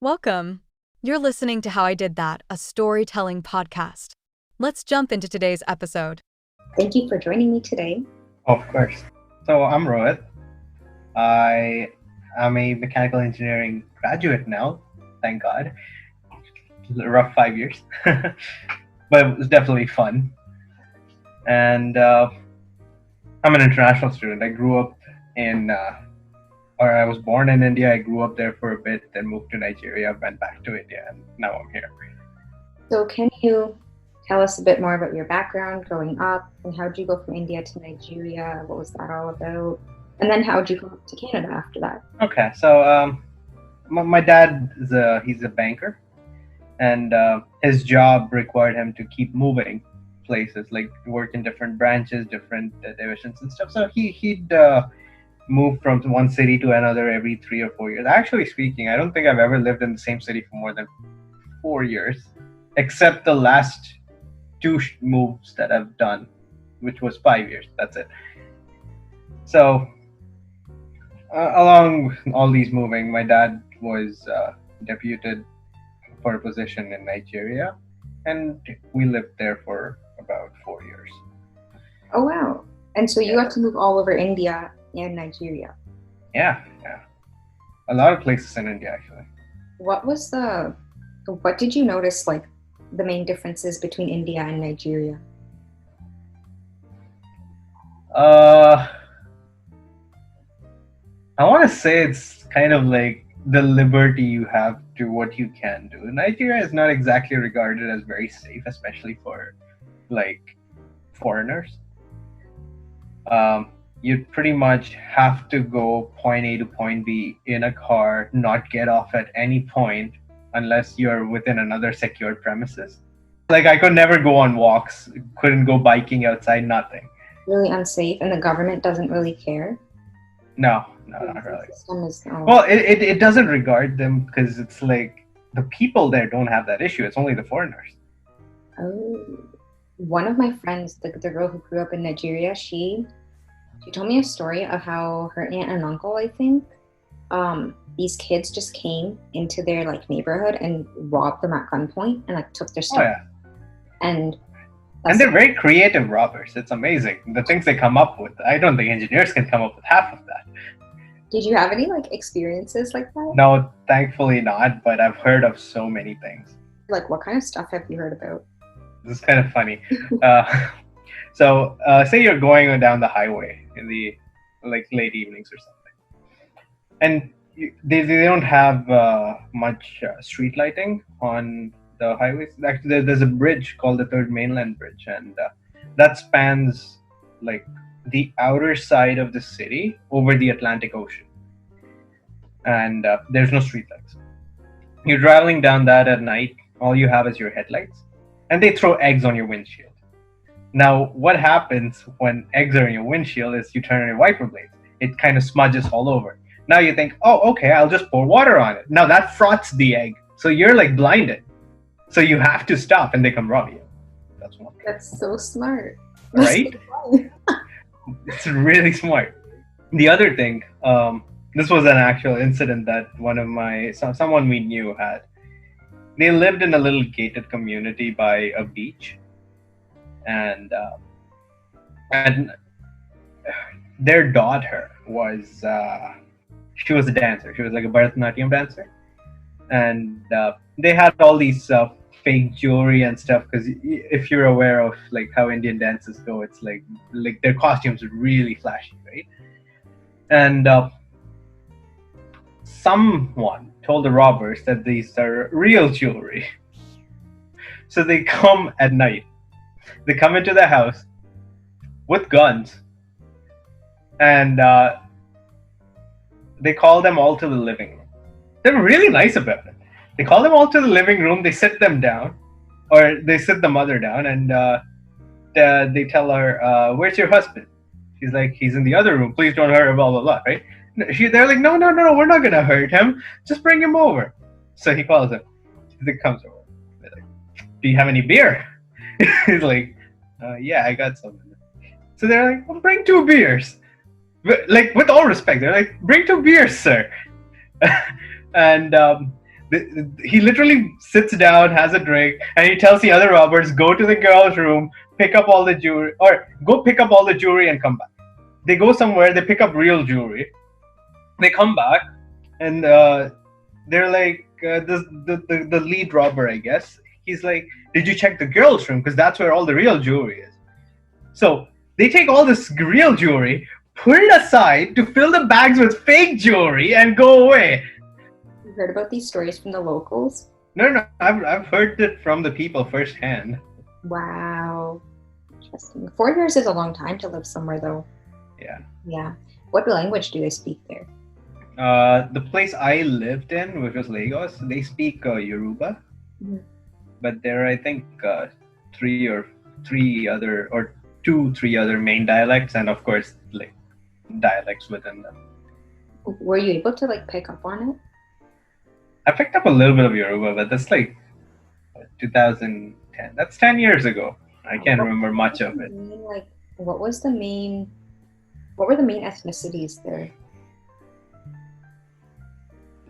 Welcome. You're listening to How I Did That, a storytelling podcast. Let's jump into today's episode. Thank you for joining me today. Of course. So I'm Rohit. I am a mechanical engineering graduate now, thank God. Rough 5 years, but it was definitely fun. And I'm an international student. I grew up I was born in India. I grew up there for a bit, then moved to Nigeria, went back to India, and now I'm here. So can you tell us a bit more about your background growing up, and how did you go from India to Nigeria? What was that all about? And then how did you come up to Canada after that? Okay, so my dad he's a banker, and his job required him to keep moving places, like work in different branches, different divisions and stuff. So he'd move from one city to another every 3 or 4 years. Actually speaking, I don't think I've ever lived in the same city for more than 4 years, except the last two moves that I've done, which was 5 years. That's it. So along all these moving, my dad was deputed for a position in Nigeria, and we lived there for about 4 years. Oh, wow. And so you got to move all over India and Nigeria. Yeah. A lot of places in India, actually. What did you notice, like, the main differences between India and Nigeria? I want to say it's kind of like the liberty you have to what you can do. Nigeria is not exactly regarded as very safe, especially for like foreigners. You pretty much have to go point A to point B in a car, not get off at any point unless you're within another secured premises. Like, I could never go on walks, couldn't go biking outside, nothing. Really unsafe, and the government doesn't really care? No, not really. The Well, it doesn't regard them because it's like the people there don't have that issue. It's only the foreigners. Oh, one of my friends, the girl who grew up in Nigeria, she told me a story of how her aunt and uncle, I think, these kids just came into their like neighborhood and robbed them at gunpoint and like took their stuff. Oh, yeah. And they're very creative robbers. It's amazing the things they come up with. I don't think engineers can come up with half of that. Did you have any like experiences like that? No, thankfully not, but I've heard of so many things. Like, what kind of stuff have you heard about? This is kind of funny. So say you're going down the highway in the like late evenings or something, and they don't have much street lighting on the highways. Actually, there's a bridge called the Third Mainland Bridge, and that spans like the outer side of the city over the Atlantic Ocean, and there's no street lights. You're traveling down that at night, all you have is your headlights, and they throw eggs on your windshield. Now, what happens when eggs are in your windshield is you turn on your wiper blades. It kind of smudges all over. Now you think, oh, okay, I'll just pour water on it. Now that frosts the egg, so you're like blinded. So you have to stop, and they come rob you. That's one. That's so smart. Right? It's really smart. The other thing, this was an actual incident that someone we knew had. They lived in a little gated community by a beach, and their daughter was she was a dancer. She was like a Bharatanatyam dancer, and they had all these fake jewelry and stuff, because if you're aware of like how Indian dances go, it's like their costumes are really flashy, right? And someone told the robbers that these are real jewelry. So they come at night. They come into the house with guns, and they call them all to the living room. They were really nice about it. They call them all to the living room. They sit them down, or they sit the mother down, and they tell her, "Where's your husband?" She's like, "He's in the other room. Please don't hurt him." Blah blah blah. Right? They're like, "No, we're not gonna hurt him. Just bring him over." So he calls him. He comes over. They're like, "Do you have any beer?" He's like, "Yeah, I got some." So they're like, "Well, bring 2 beers." Like, with all respect, they're like, "Bring 2 beers, sir." And He literally sits down, has a drink, and he tells the other robbers, go to the girl's room, pick up all the jewelry, or go pick up all the jewelry and come back. They go somewhere, they pick up real jewelry, they come back, and they're like, the lead robber, I guess, he's like, did you check the girl's room? Because that's where all the real jewelry is. So they take all this real jewelry, put it aside to fill the bags with fake jewelry and go away. You heard about these stories from the locals? No, I've heard it from the people firsthand. Wow. Interesting. 4 years is a long time to live somewhere, though. Yeah. Yeah. What language do they speak there? The place I lived in, which was Lagos, they speak Yoruba. Mm-hmm. But there are, I think, two, three other main dialects, and of course, like dialects within them. Were you able to like pick up on it? I picked up a little bit of Yoruba, but that's like 2010. That's 10 years ago. I can't remember much of it. Like, what were the main ethnicities there?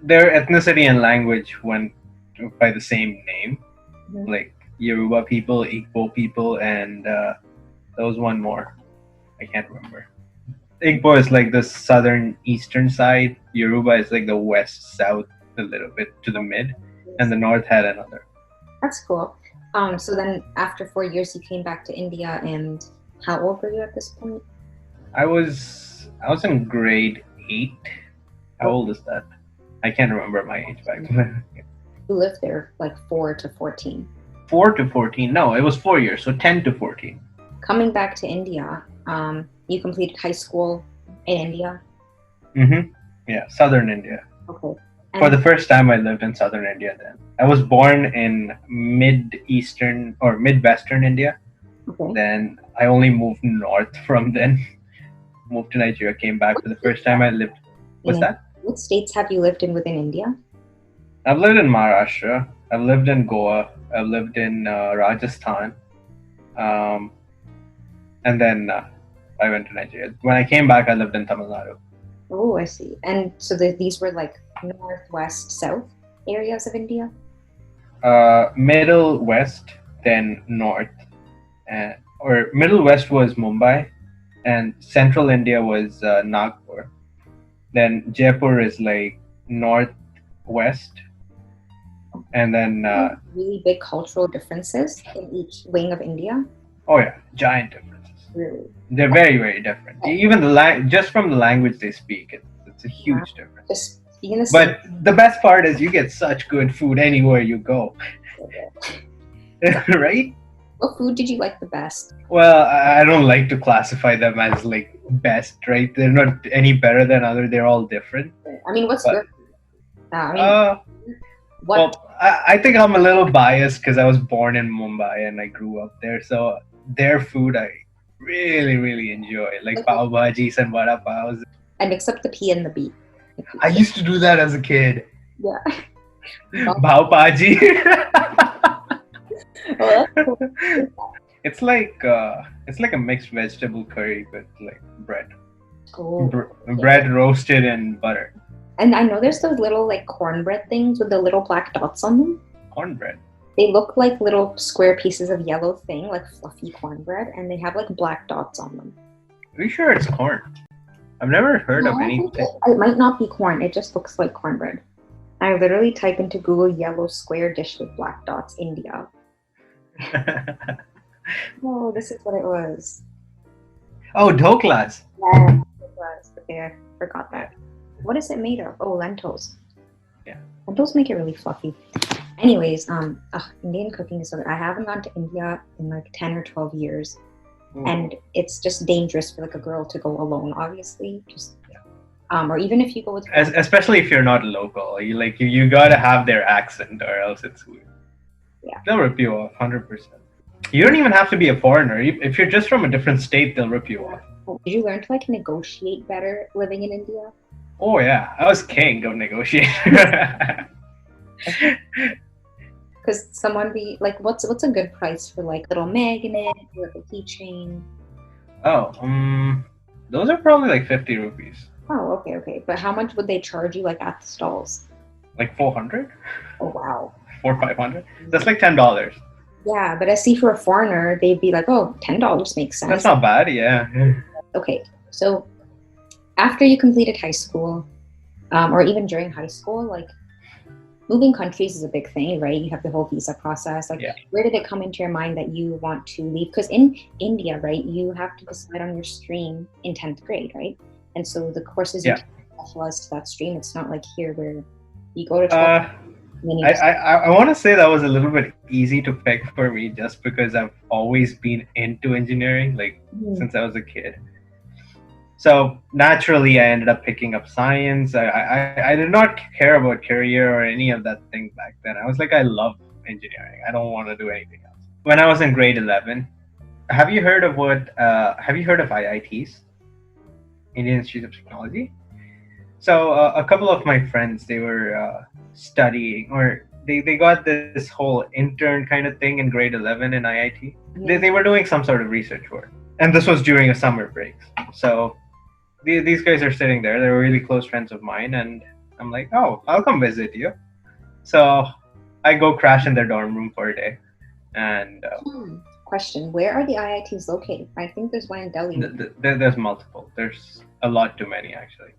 Their ethnicity and language went by the same name, Mm-hmm. like Yoruba people, Igbo people, and there was one more. I can't remember. Igbo is like the southern eastern side. Yoruba is like the west south, a little bit to the mid, and the north had another. That's cool. So then after 4 years, you came back to India, and how old were you at this point? I was in grade 8. How old is that? I can't remember my age back then. You lived there like 4 to 14. 4 to 14? No, it was 4 years, so 10 to 14. Coming back to India, you completed high school in India? Mm-hmm. Yeah, southern India. Okay. For the first time I lived in southern India then. I was born in mid-eastern or mid-western India. Okay. Then I only moved north from then. Moved to Nigeria, came back for the first time I lived. What's that? What states have you lived in within India? I've lived in Maharashtra. I've lived in Goa. I've lived in Rajasthan. And then I went to Nigeria. When I came back, I lived in Tamil Nadu. Oh, I see. And so these were like north, west, south areas of India? Middle west, then north. Or middle west was Mumbai, and central India was Nagpur. Then Jaipur is like northwest, and then really big cultural differences in each wing of India. Oh yeah, giant differences. Really, they're very, very different. Even just from the language they speak, it's a huge difference. Just being the But the best part is you get such good food anywhere you go, right? What food did you like the best? Well, I don't like to classify them as like best, right? They're not any better than other. They're all different. I mean, what's your what? Well, I think I'm a little biased because I was born in Mumbai and I grew up there. So their food I really, really enjoy, like pav bhajis and vada pavs. I mix up the P and the B. I used to do that as a kid. Yeah. Pav bhaji. Oh, that's cool. It's like a mixed vegetable curry with like bread. Oh, Bread roasted in butter. And I know there's those little like cornbread things with the little black dots on them. Cornbread. They look like little square pieces of yellow thing, like fluffy cornbread, and they have like black dots on them. Are you sure it's corn? I've never heard of anything. It might not be corn. It just looks like cornbread. I literally type into Google yellow square dish with black dots, India. Oh, this is what it was. Oh, dhoklas. Yeah, it was. Okay, I forgot that. What is it made of? Oh, lentils. Yeah. Lentils make it really fluffy. Anyways, Indian cooking is so good. I haven't gone to India in like 10 or 12 years. And it's just dangerous for like a girl to go alone, obviously. Just or even if you go with friends. Especially if you're not local. You gotta have their accent or else it's weird. Yeah. They'll rip you off 100%. You don't even have to be a foreigner. If you're just from a different state, they'll rip you off. Did you learn to like negotiate better living in India? Oh yeah, I was king of negotiation. Because someone be like, what's a good price for like little magnet or like a keychain? Oh, those are probably like 50 rupees. Oh, okay. But how much would they charge you like at the stalls? like 400, Oh wow. 500. That's like $10. Yeah, but I see for a foreigner, they'd be like, oh, $10 makes That's sense. not bad, yeah. Okay, so after you completed high school, or even during high school, like moving countries is a big thing, right? You have the whole visa process. Like, Yeah. where did it come into your mind that you want to leave? Because in India, right, you have to decide on your stream in 10th grade, right? And so the courses you Yeah. take specialize to that stream. It's not like here where you go to 12th. I want to say that was a little bit easy to pick for me just because I've always been into engineering, like since I was a kid. So naturally, I ended up picking up science. I did not care about career or any of that thing back then. I was like, I love engineering. I don't want to do anything else. When I was in grade 11, have you heard of IITs, Indian Institute of Technology? So a couple of my friends, they were studying, or they got this whole intern kind of thing in grade 11 in IIT. They were doing some sort of research work. And this was during a summer break. So these guys are sitting there. They're really close friends of mine. And I'm like, oh, I'll come visit you. So I go crash in their dorm room for a day. And question, where are the IITs located? I think there's one in Delhi. There's multiple. There's a lot too many, actually.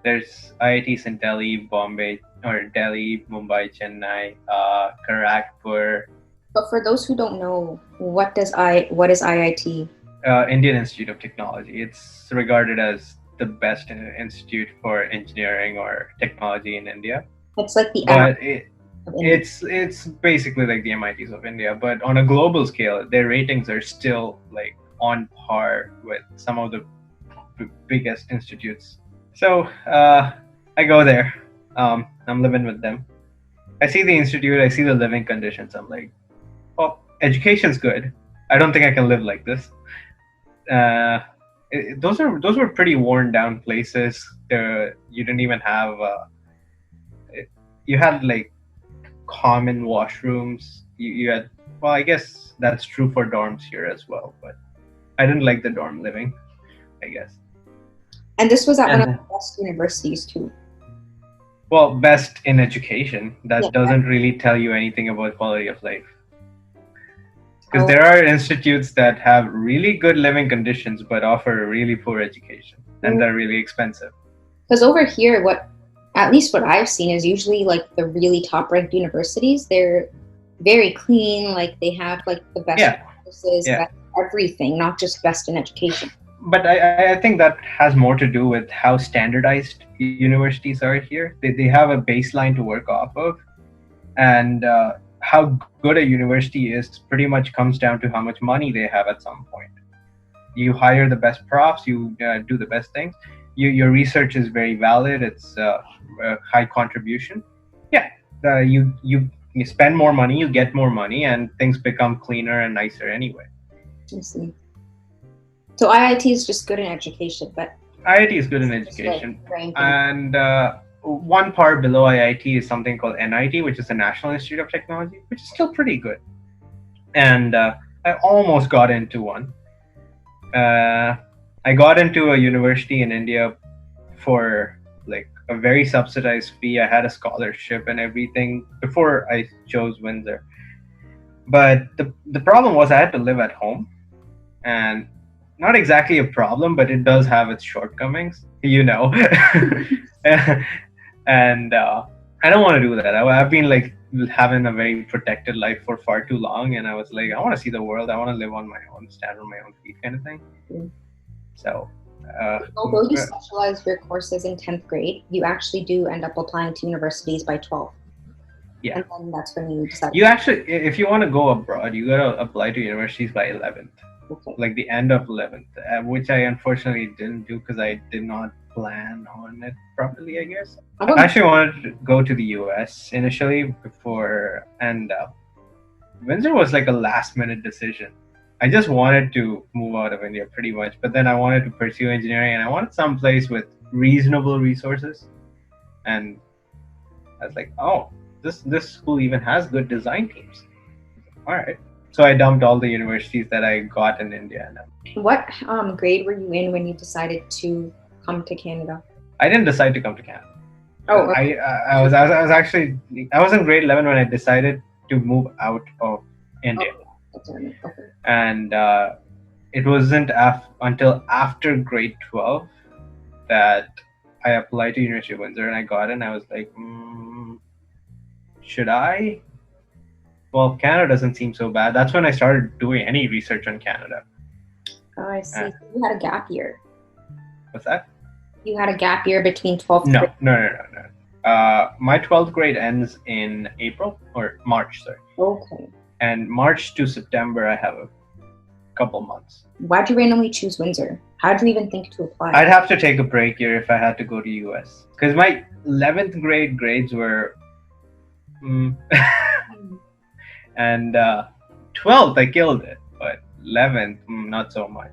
There's IITs in Delhi, Mumbai, Chennai, Kharagpur. But for those who don't know, what is IIT? Indian Institute of Technology. It's regarded as the best institute for engineering or technology in India. It's like the it's basically like the MITs of India, but on a global scale, their ratings are still like on par with some of the biggest institutes. So I go there. I'm living with them. I see the institute. I see the living conditions. I'm like, oh, education's good. I don't think I can live like this. Those were pretty worn down places. You didn't even have. You had like common washrooms. You had. Well, I guess that's true for dorms here as well. But I didn't like the dorm living, I guess. And this was at one of the best universities too. Well, best in education. That doesn't really tell you anything about quality of life. Because there are institutes that have really good living conditions but offer really poor education, and they're really expensive. Because over here, at least what I've seen is usually like the really top-ranked universities. They're very clean, like they have like the best courses, best everything, not just best in education. But I think that has more to do with how standardized universities are here. They have a baseline to work off of, and how good a university is pretty much comes down to how much money they have at some point. You hire the best profs, you do the best things. Your research is very valid. It's a high contribution. You spend more money, you get more money, and things become cleaner and nicer anyway. I see. So IIT is just good in education, but IIT is good in education, and one par below IIT is something called NIT, which is the National Institute of Technology, which is still pretty good. And I almost got into one. I got into a university in India for like a very subsidized fee. I had a scholarship and everything before I chose Windsor. But the problem was I had to live at home, and not exactly a problem, but it does have its shortcomings, and I don't want to do that. I've been like having a very protected life for far too long, and I was like, I want to see the world. I want to live on my own, stand on my own feet, kind of thing. So although you specialize your courses in 10th grade, you actually do end up applying to universities by 12th. Yeah, and then that's when you decide. You actually, if you want to go abroad, you gotta apply to universities by 11th. Okay. Like the end of 11th, which I unfortunately didn't do because I did not plan on it properly, I guess. I actually wanted to go to the US initially before, and Windsor was like a last minute decision. I just wanted to move out of India pretty much, but then I wanted to pursue engineering, and I wanted some place with reasonable resources. And I was like, oh, this school even has good design teams. All right. So I dumped all the universities that I got in India. What grade were you in when you decided to come to Canada? I didn't decide to come to Canada. Oh, I was actually I was in grade 11 when I decided to move out of India, okay. That's what I meant. Okay. and it wasn't until after grade 12 that I applied to University of Windsor and I got in. I was like, should I? Well, Canada doesn't seem so bad. That's when I started doing any research on Canada. Oh, I see. Uh, So you had a gap year. what's that? You had a gap year between 12th No, grade. no. My 12th grade ends in April or March, sorry. Okay. And March to September, I have a couple months. Why'd you randomly choose Windsor? How'd you even think to apply? I'd have to take a break here if I had to go to US because my 11th grade grades were, and 12th I killed it, but 11th not so much,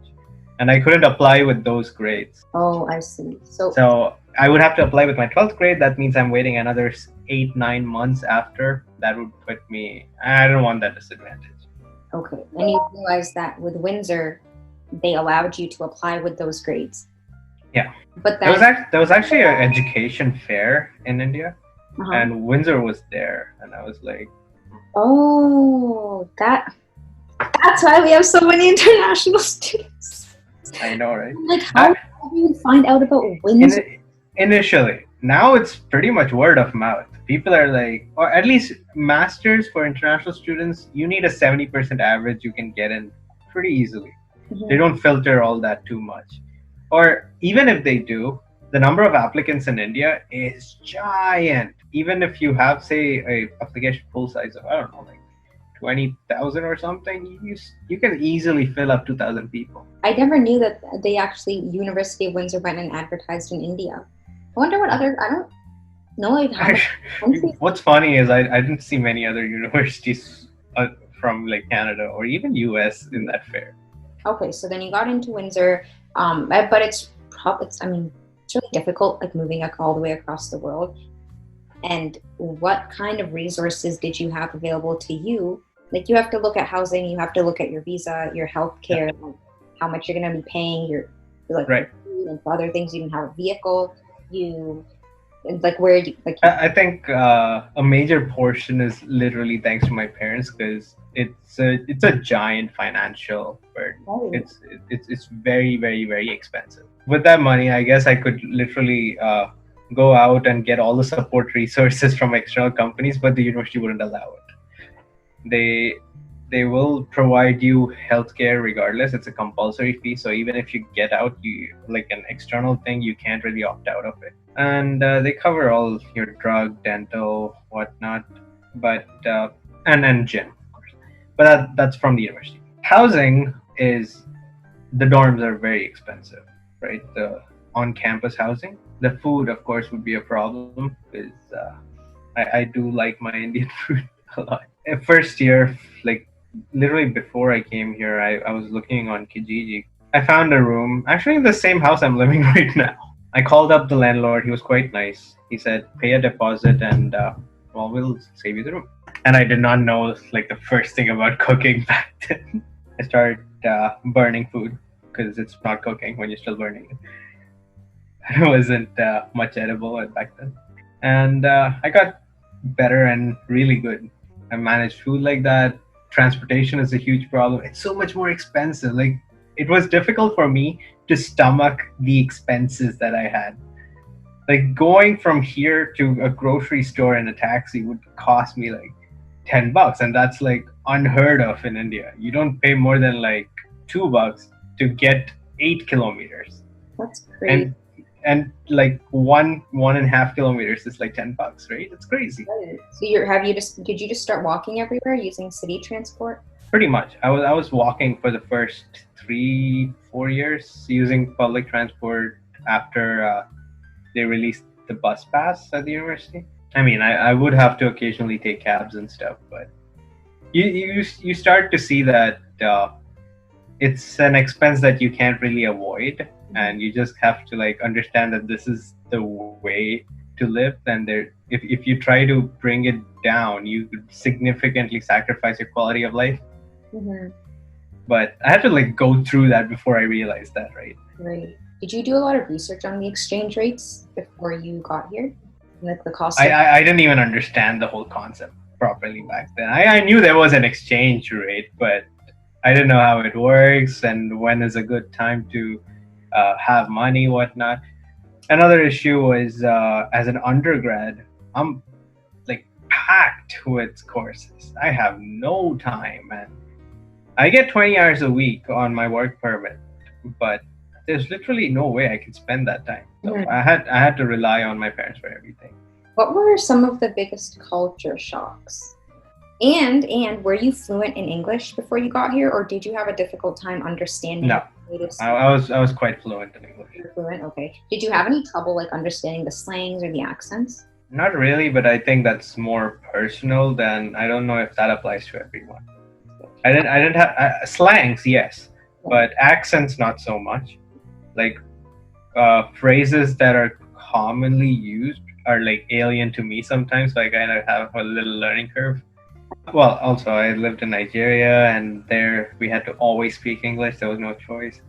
and I couldn't apply with those grades. Oh, I see. So I would have to apply with my 12th grade. That means I'm waiting another 8-9 months after. That would put me. I don't want that disadvantage. Okay. And you realized that with Windsor, they allowed you to apply with those grades. Yeah. But There was actually an education fair in India, uh-huh. and Windsor was there, and I was like, oh, that's why we have so many international students. I know, right? Like, how did you find out about Windsor? Initially, now it's pretty much word of mouth. People are like, or at least masters for international students, you need a 70% average. You can get in pretty easily. Mhm. They don't filter all that too much. Or even if they do, the number of applicants in India is giant. Even if you have, say, a application full size of, I don't know, like 20,000 or something, you can easily fill up 2,000 people. I never knew that they actually, University of Windsor went and advertised in India. I wonder what other, I don't know, like how much countries. What's funny is I didn't see many other universities from like Canada or even US in that fair. Okay, so then you got into Windsor, but it's really difficult, like moving all the way across the world. And what kind of resources did you have available to you? Like, you have to look at housing, you have to look at your visa, your healthcare, like how much you're going to be paying, your right. food and for other things. You didn't have a vehicle. I think a major portion is literally thanks to my parents because it's a giant financial burden. Oh. It's very, very, very expensive. With that money, I guess I could literally go out and get all the support resources from external companies, but the university wouldn't allow it. They will provide you healthcare regardless. It's a compulsory fee, so even if you get out, you like an external thing, you can't really opt out of it. And they cover all your drug, dental, whatnot, but and gym, of course. But that's from the university. Housing is the dorms are very expensive, right? The on-campus housing. The food, of course, would be a problem because I do like my Indian food a lot. First year, like literally before I came here, I was looking on Kijiji. I found a room, actually in the same house I'm living right now. I called up the landlord. He was quite nice. He said, pay a deposit and we'll save you the room. And I did not know like the first thing about cooking back then. I started burning food because it's not cooking when you're still burning it. It wasn't much edible back then. And I got better and really good. I managed food like that. Transportation is a huge problem. It's so much more expensive. Like, it was difficult for me to stomach the expenses that I had. Like, going from here to a grocery store in a taxi would cost me like $10, and that's like unheard of in India. You don't pay more than like $2 to get 8 kilometers. That's crazy. And like 1.5 kilometers is like $10, right? It's crazy. So did you just start walking everywhere using city transport? Pretty much. I was walking for the first 3-4 years using public transport after they released the bus pass at the university. I mean, I would have to occasionally take cabs and stuff, but you start to see that it's an expense that you can't really avoid, and you just have to like understand that this is the way to live. And if you try to bring it down, you could significantly sacrifice your quality of life. Mm-hmm. But I had to like go through that before I realized that, right? Right. Did you do a lot of research on the exchange rates before you got here? Like the cost I didn't even understand the whole concept properly back then. I knew there was an exchange rate, but I didn't know how it works and when is a good time to have money, whatnot. Another issue was as an undergrad, I'm like packed with courses. I have no time, man. I get 20 hours a week on my work permit, but there's literally no way I can spend that time. So Mhm. I had to rely on my parents for everything. What were some of the biggest culture shocks? And were you fluent in English before you got here, or did you have a difficult time understanding No, native I was quite fluent in English. speakers? Fluent, okay. Did you have any trouble like understanding the slangs or the accents? Not really, but I think that's more personal than I don't know if that applies to everyone. I didn't have slangs, yes, but accents not so much. Like phrases that are commonly used are like alien to me sometimes, so I kind of have a little learning curve. Well, also I lived in Nigeria, and there we had to always speak English. There was no choice.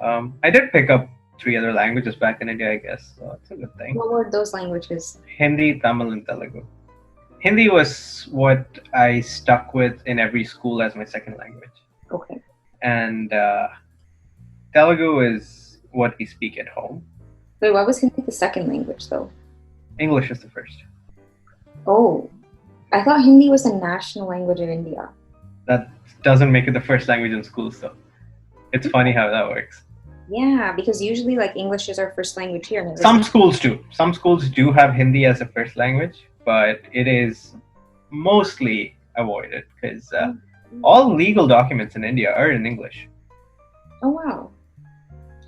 I did pick up 3 other languages back in India, I guess, so it's a good thing. What were those languages? Hindi, Tamil, and Telugu. Hindi was what I stuck with in every school as my second language, Okay. and Telugu is what we speak at home. Wait, why was Hindi the second language though? English is the first. Oh, I thought Hindi was the national language of India. That doesn't make it the first language in schools, though. It's funny how that works. Yeah, because usually like English is our first language here. And Some schools do. Some schools do have Hindi as a first language, but it is mostly avoided because all legal documents in India are in English. Oh wow.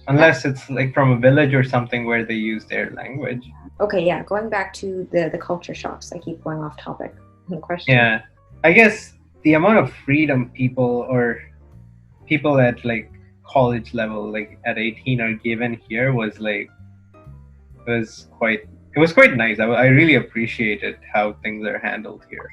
Unless it's like from a village or something where they use their language. Okay, yeah. Going back to the culture shocks, I keep going off topic. The question. Yeah, I guess the amount of freedom people at like college level, like at 18, are given here was quite nice. I really appreciated how things are handled here.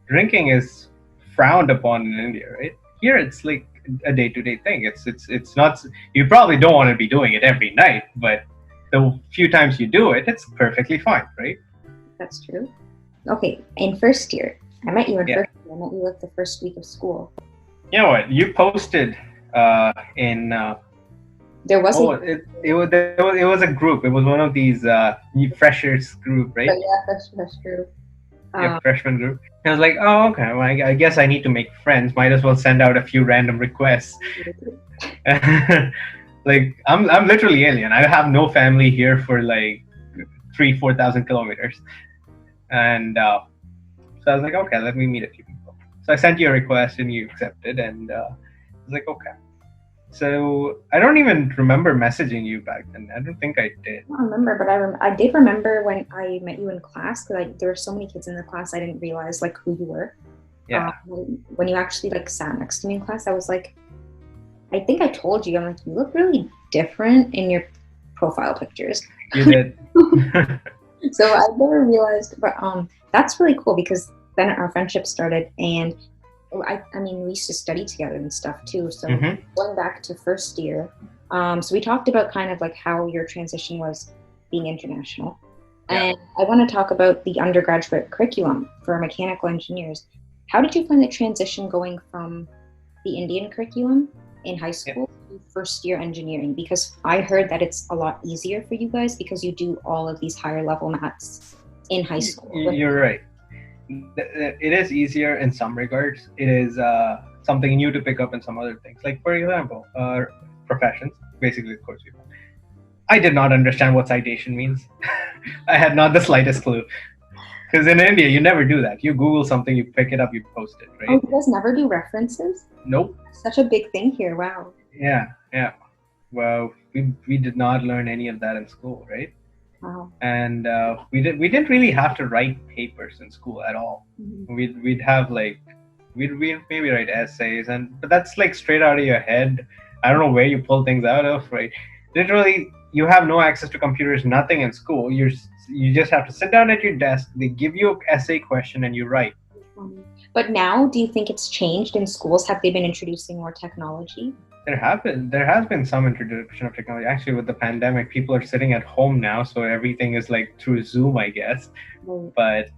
Drinking is frowned upon in India, right? Here it's like a day-to-day thing. It's not. You probably don't want to be doing it every night, but the few times you do it, it's perfectly fine, right? That's true. Okay, in first year, I met you in Yeah. first year. I met you like the first week of school. You know what? You posted in. There wasn't. It was a group. It was one of these new freshers group, right? But yeah, that's true. Yeah, freshman group. And I was like, oh, okay. Well, I guess I need to make friends. Might as well send out a few random requests. Like I'm literally alien. I have no family here for like 4,000 kilometers, and so I was like, okay, let me meet a few people. So I sent you a request and you accepted, and I was like, okay. So I don't even remember messaging you back then. I don't think I did. I don't remember, but I did remember when I met you in class because there were so many kids in the class I didn't realize like who you were. Yeah. When you actually like sat next to me in class, I was like, I think I told you, I'm like, you look really different in your profile pictures. You did. So I never realized, but that's really cool because then our friendship started, and I mean, we used to study together and stuff too. So going back to first year, so we talked about kind of like how your transition was being international. Yeah. And I want to talk about the undergraduate curriculum for mechanical engineers. How did you find the transition going from the Indian curriculum in high school to first year engineering? Because I heard that it's a lot easier for you guys because you do all of these higher level maths in high school. You're right. It is easier in some regards. It is something new to pick up in some other things. Like, for example, professions, basically the course we have. I did not understand what citation means. I had not the slightest clue. Because in India, you never do that. You Google something, you pick it up, you post it, right? Oh, you guys never do references? Nope. Such a big thing here. Wow. Yeah. Well, we did not learn any of that in school, right? Wow. And we didn't really have to write papers in school at all. We'd have like we'd maybe write essays, but that's like straight out of your head. I don't know where you pull things out of, right? Literally, you have no access to computers, nothing in school. You just have to sit down at your desk. They give you an essay question and you write. But now, do you think it's changed in schools? Have they been introducing more technology? There has been some introduction of technology. Actually, with the pandemic, people are sitting at home now, so everything is like through Zoom, I guess. Right. But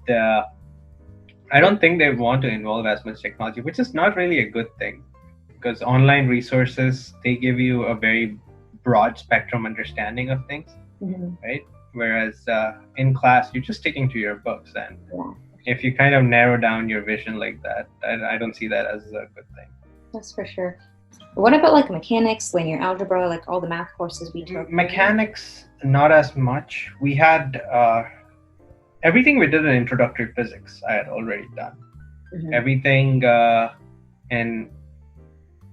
I don't think they want to involve as much technology, which is not really a good thing, because online resources, they give you a very broad spectrum understanding of things, Mhm. right? Whereas in class, you're just sticking to your books, and Yeah, if you kind of narrow down your vision like that, I don't see that as a good thing. that's for sure. What about like mechanics, linear algebra, like all the math courses we took? Mechanics, not as much. We had everything we did in introductory physics, I had already done. Mhm. Everything in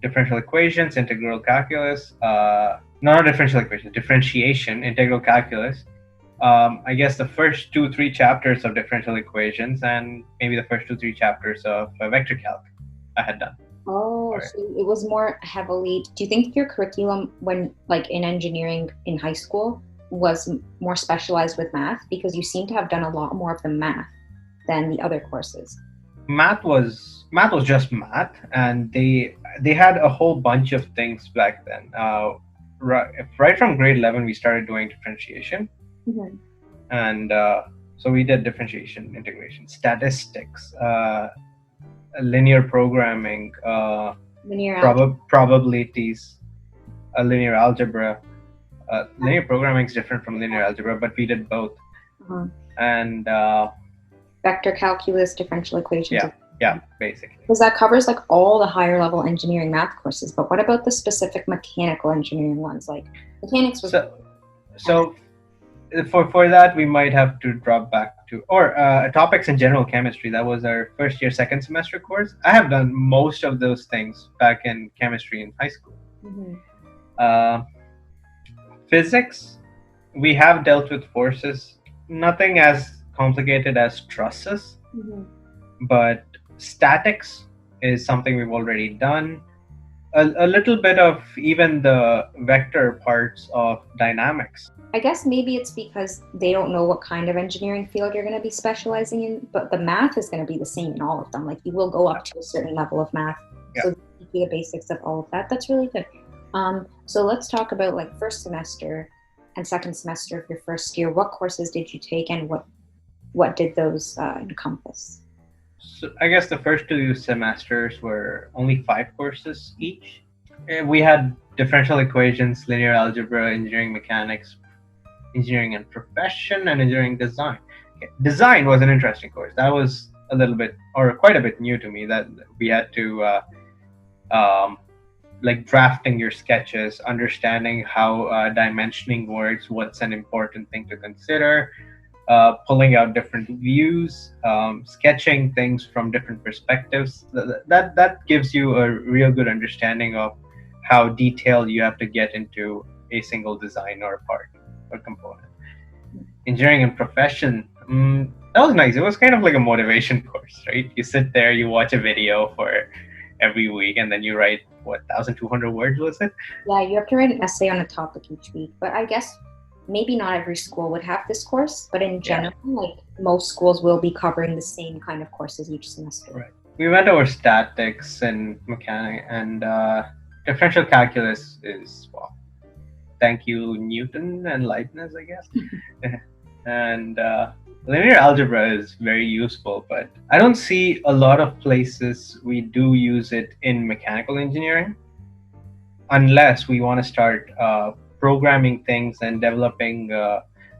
differential equations, integral calculus, not differential equations, differentiation, integral calculus. I guess the first 2-3 chapters of differential equations and maybe the first 2-3 chapters of vector calc I had done. Oh, Alright. so it was more heavily. Do you think your curriculum, when like in engineering in high school, was more specialized with math? Because you seem to have done a lot more of the math than the other courses. Math was just math, and they had a whole bunch of things back then. Right from grade 11, we started doing differentiation, Mhm. and so we did differentiation, integration, statistics, linear programming, Linear algebra. probabilities, linear algebra. Linear programming is different from linear algebra, but we did both. Uh-huh. And Vector calculus, differential equations. yeah, basically. Because that covers like all the higher level engineering math courses. But what about the specific mechanical engineering ones? Like mechanics was. So for that, we might have to drop back to or topics in general chemistry. That was our first year, second semester course. I have done most of those things back in chemistry in high school. Mhm. Physics, we have dealt with forces. Nothing as complicated as trusses, Mhm. but statics is something we've already done. A little bit of even the vector parts of dynamics. I guess maybe it's because they don't know what kind of engineering field you're going to be specializing in, but the math is going to be the same in all of them. Like you will go up to a certain level of math. Yeah. So you do the basics of all of that. That's really good. So let's talk about like first semester and second semester of your first year. What courses did you take, and what did those encompass? So I guess the first 2 semesters were only 5 courses each. We had differential equations, linear algebra, engineering mechanics, engineering and profession, and engineering design. Okay. Design was an interesting course. That was a little bit, or quite a bit new to me, that we had to like drafting your sketches, understanding how dimensioning works, what's an important thing to consider, pulling out different views, sketching things from different perspectives. That gives you a real good understanding of how detailed you have to get into a single design or part or component. Engineering and profession, that was nice. It was kind of like a motivation course, right? You sit there, you watch a video for every week, and then you write 1,200 words, was it? Yeah, you have to write an essay on a topic each week. But I guess maybe not every school would have this course, but in general, like most schools will be covering the same kind of courses each semester. Right. We went over statics and mechanics, and differential calculus is, well, thank you Newton and Leibniz, I guess. And linear algebra is very useful, but I don't see a lot of places we do use it in mechanical engineering, unless we want to start programming things and developing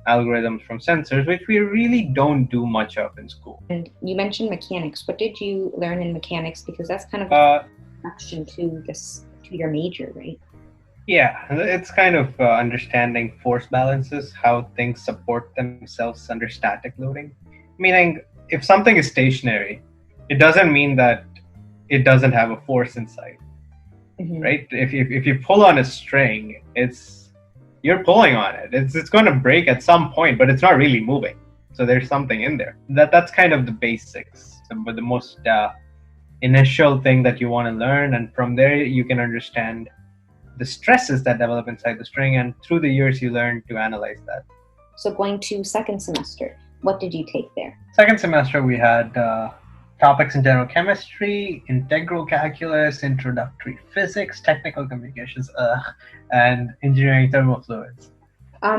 algorithms from sensors, which we really don't do much of in school. And you mentioned mechanics. What did you learn in mechanics? Because that's kind of a connection to your major, right? Yeah, it's kind of understanding force balances, how things support themselves under static loading. Meaning, if something is stationary, it doesn't mean that it doesn't have a force inside, right? If you pull on a string, you're pulling on it. It's going to break at some point, but it's not really moving. So there's something in there. That's kind of the basics, but the most initial thing that you want to learn, and from there you can understand the stresses that develop inside the string, and through the years you learn to analyze that. So going to second semester, what did you take there? Second semester we had topics in general chemistry, integral calculus, introductory physics, technical communications, and engineering thermofluids.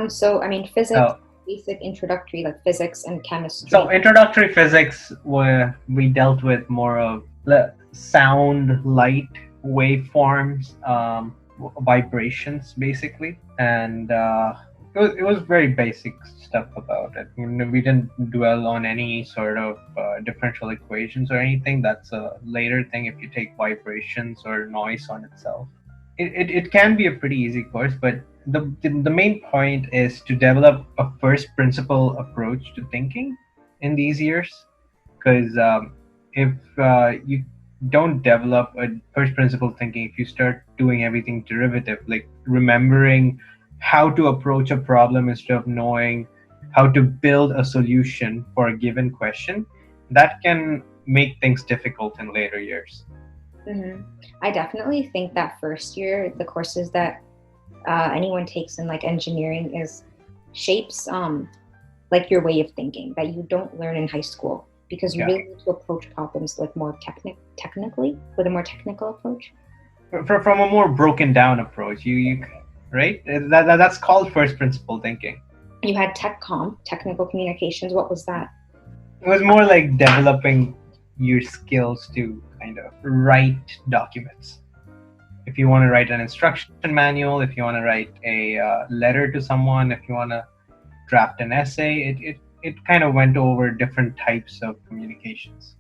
So I mean, physics, Oh, basic introductory, like physics and chemistry. so introductory physics, where we dealt with more of the sound, light, waveforms, vibrations, basically, and it was very basic stuff about it. We didn't dwell on any sort of differential equations or anything. That's a later thing if you take vibrations or noise on itself. It can be a pretty easy course, but the main point is to develop a first principle approach to thinking in these years, because if you don't develop a first principle thinking, if you start doing everything derivative, like remembering how to approach a problem instead of knowing how to build a solution for a given question, that can make things difficult in later years. Mm-hmm. I definitely think that first year, the courses that anyone takes in like engineering is shapes like your way of thinking that you don't learn in high school, because you Yeah. really need to approach problems with more technically, with a more technical approach. From a more broken down approach, you right? That's called first principle thinking. You had technical communications. What was that? It was more like developing your skills to kind of write documents. If you want to write an instruction manual, if you want to write a letter to someone, if you want to draft an essay, it kind of went over different types of communications.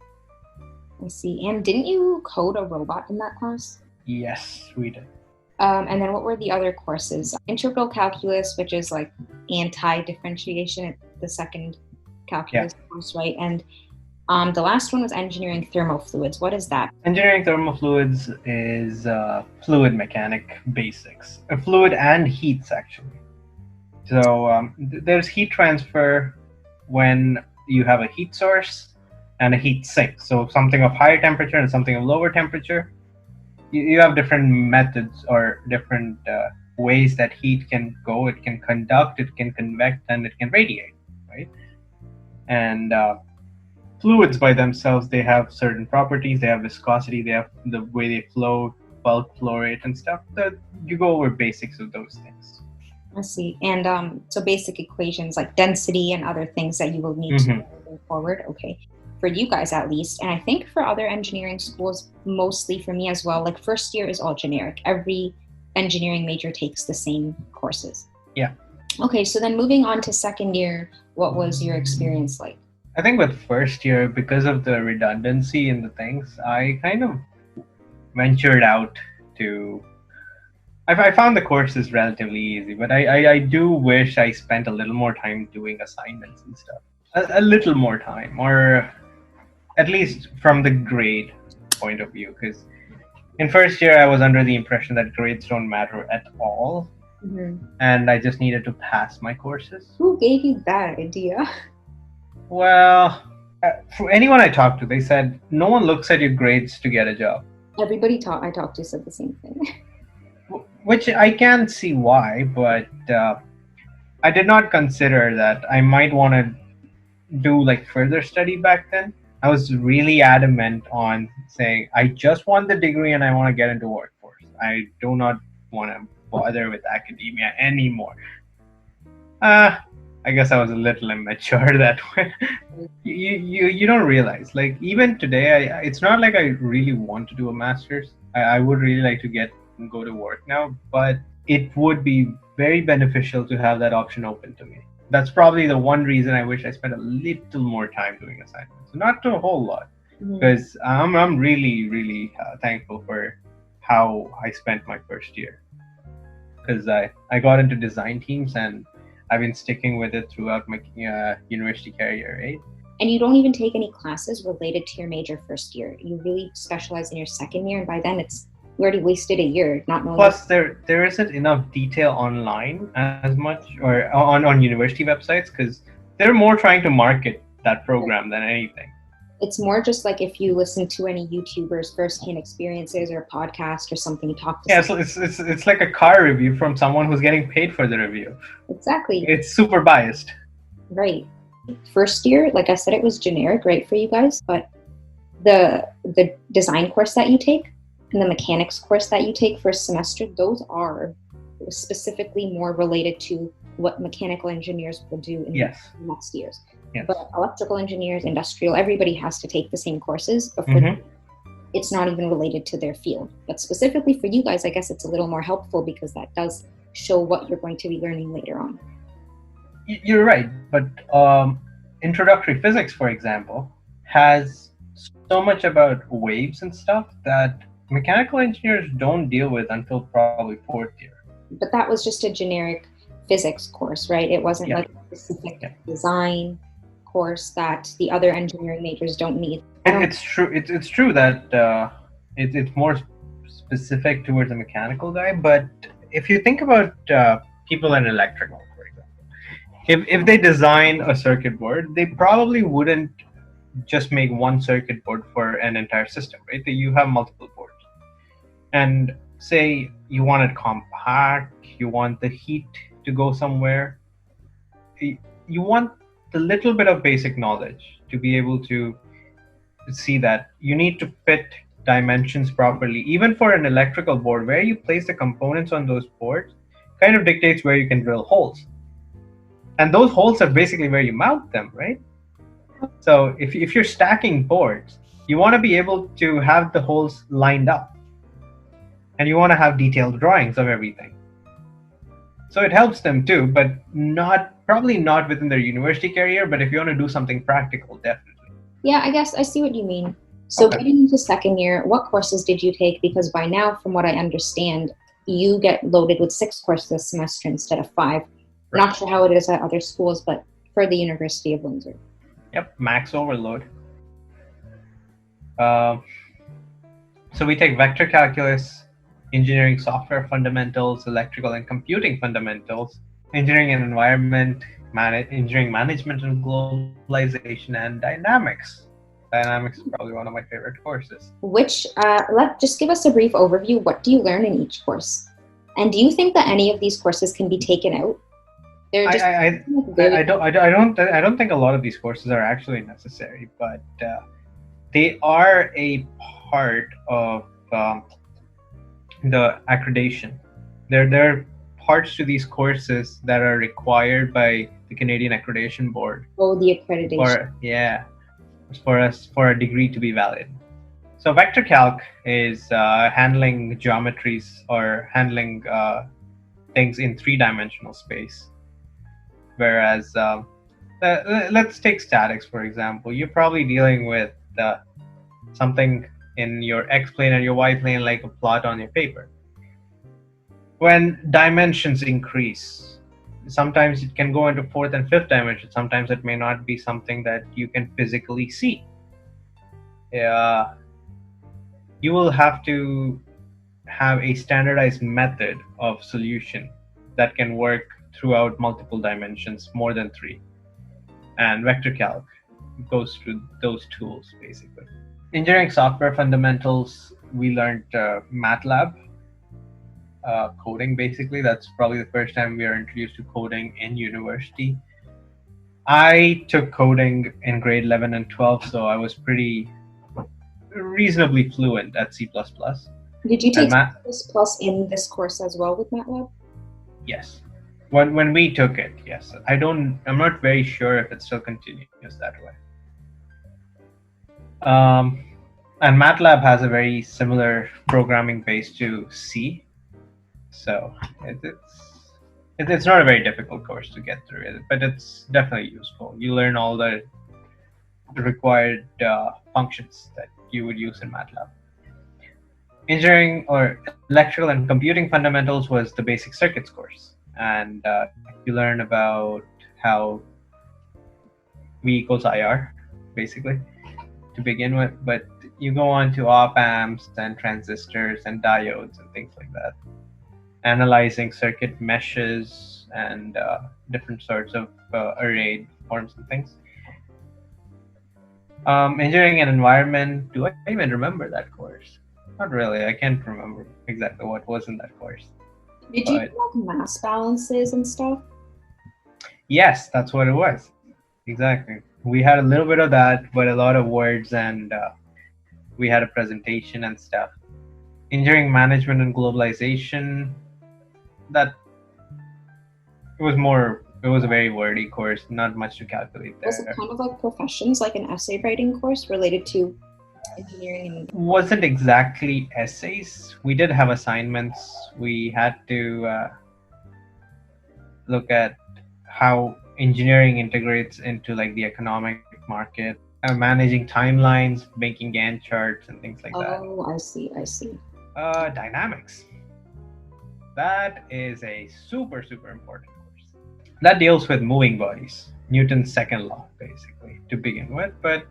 I see. And didn't you code a robot in that class? Yes, we did. And then what were the other courses? Integral calculus, which is like anti-differentiation, the second calculus course, right? And the last one was engineering thermofluids. What is that? Engineering thermofluids is fluid mechanic basics, fluid and heats actually. So there's heat transfer when you have a heat source and a heat sink. So something of higher temperature and something of lower temperature. You have different methods or different ways that heat can go. It can conduct, it can convect, and it can radiate, right? And fluids by themselves, they have certain properties. They have viscosity, they have the way they flow, bulk flow rate and stuff. You go over basics of those things. I see. And so basic equations like density and other things that you will need to know moving forward. Okay. For you guys at least, and I think for other engineering schools, mostly for me as well, like first year is all generic. Every engineering major takes the same courses. Yeah. Okay, so then moving on to second year, what was your experience like? I think with first year, because of the redundancy in the things, I kind of ventured out to... I found the courses relatively easy, but I do wish I spent a little more time doing assignments and stuff. A little more time, or at least from the grade point of view, because in first year I was under the impression that grades don't matter at all, and I just needed to pass my courses. Who gave you that idea? Well, for anyone I talked to, they said no one looks at your grades to get a job. Everybody I talked to said the same thing. Which I can see why, but I did not consider that I might want to do like further study back then. I was really adamant on saying I just want the degree and I want to get into workforce. I do not want to bother with academia anymore. I guess I was a little immature that way. You don't realize, like even today, it's not like I really want to do a master's. I would really like to go to work now, but it would be very beneficial to have that option open to me. That's probably the one reason I wish I spent a little more time doing assignments. Not a whole lot, because I'm really, really thankful for how I spent my first year. Because I got into design teams and I've been sticking with it throughout my university career, right? And you don't even take any classes related to your major first year. You really specialize in your second year, and by then you already wasted a year not knowing. Plus, there isn't enough detail online as much, or on university websites, because they're more trying to market that program than anything. It's more just like if you listen to any YouTubers' first-hand experiences or a podcast or something, you talk to. Yeah, so it's like a car review from someone who's getting paid for the review. Exactly. It's super biased. Right. First year, like I said, it was generic, right, for you guys, but the design course that you take and the mechanics course that you take first semester, those are specifically more related to what mechanical engineers will do in the next years. Yes. But electrical engineers, industrial, everybody has to take the same courses before it's not even related to their field. But specifically for you guys, I guess it's a little more helpful because that does show what you're going to be learning later on. You're right, but introductory physics, for example, has so much about waves and stuff that mechanical engineers don't deal with until probably fourth year. But that was just a generic physics course, right? It wasn't like a specific design course that the other engineering majors don't need. It's true. It's true that it's more specific towards a mechanical guy. But if you think about people in electrical, for example, if they design a circuit board, they probably wouldn't just make one circuit board for an entire system, right? You have multiple boards, and say you want it compact, you want the heat to go somewhere, you want the little bit of basic knowledge to be able to see that you need to fit dimensions properly. Even for an electrical board, where you place the components on those boards kind of dictates where you can drill holes. And those holes are basically where you mount them, right? So if you're stacking boards, you want to be able to have the holes lined up. And you want to have detailed drawings of everything. So it helps them too, but probably not within their university career, but if you want to do something practical, definitely. Yeah, I guess I see what you mean. So getting into second year, what courses did you take? Because by now, from what I understand, you get loaded with 6 courses this semester instead of 5. Right. Not sure how it is at other schools, but for the University of Windsor. Yep, max overload. So we take vector calculus, engineering software fundamentals, electrical and computing fundamentals, engineering and environment, engineering management and globalization, and dynamics. Dynamics is probably one of my favorite courses. Just give us a brief overview. What do you learn in each course? And do you think that any of these courses can be taken out? I don't think a lot of these courses are actually necessary, but they are a part of the accreditation. There are parts to these courses that are required by the Canadian Accreditation Board. Oh, the accreditation. For a degree to be valid. So vector calc is handling geometries or handling things in 3-dimensional space. Whereas let's take statics, for example. You're probably dealing with something in your x-plane and your y-plane, like a plot on your paper. When dimensions increase, sometimes it can go into 4th and 5th dimension. Sometimes it may not be something that you can physically see. You will have to have a standardized method of solution that can work throughout multiple dimensions, more than 3. And vector calc goes through those tools, basically. Engineering software fundamentals, we learned MATLAB, coding, basically. That's probably the first time we are introduced to coding in university. I took coding in grade 11 and 12, so I was pretty reasonably fluent at C++. Did you take C++ in this course as well with MATLAB? Yes. When we took it, yes. I'm not very sure if it still continues that way. And MATLAB has a very similar programming base to C, so it's not a very difficult course to get through, but it's definitely useful. You learn all the required functions that you would use in MATLAB. Engineering or electrical and computing fundamentals was the basic circuits course, and you learn about how V equals IR, basically, to begin with, but you go on to op amps and transistors and diodes and things like that, analyzing circuit meshes and different sorts of array forms and things. Engineering and environment, do I even remember that course? Not really. I can't remember exactly what was in that course. Did you do like mass balances and stuff? Yes, that's what it was. Exactly. We had a little bit of that, but a lot of words and We had a presentation and stuff. Engineering management and globalization, that it was a very wordy course, not much to calculate Was it there. kind of like professions, like an essay writing course related to engineering? And Wasn't exactly essays. We did have assignments. We had to look at how engineering integrates into like the economic market, managing timelines, making Gantt charts and things like that. oh, I see. Dynamics. That is a super important course. That deals with moving bodies, Newton's second law, basically, to begin with. But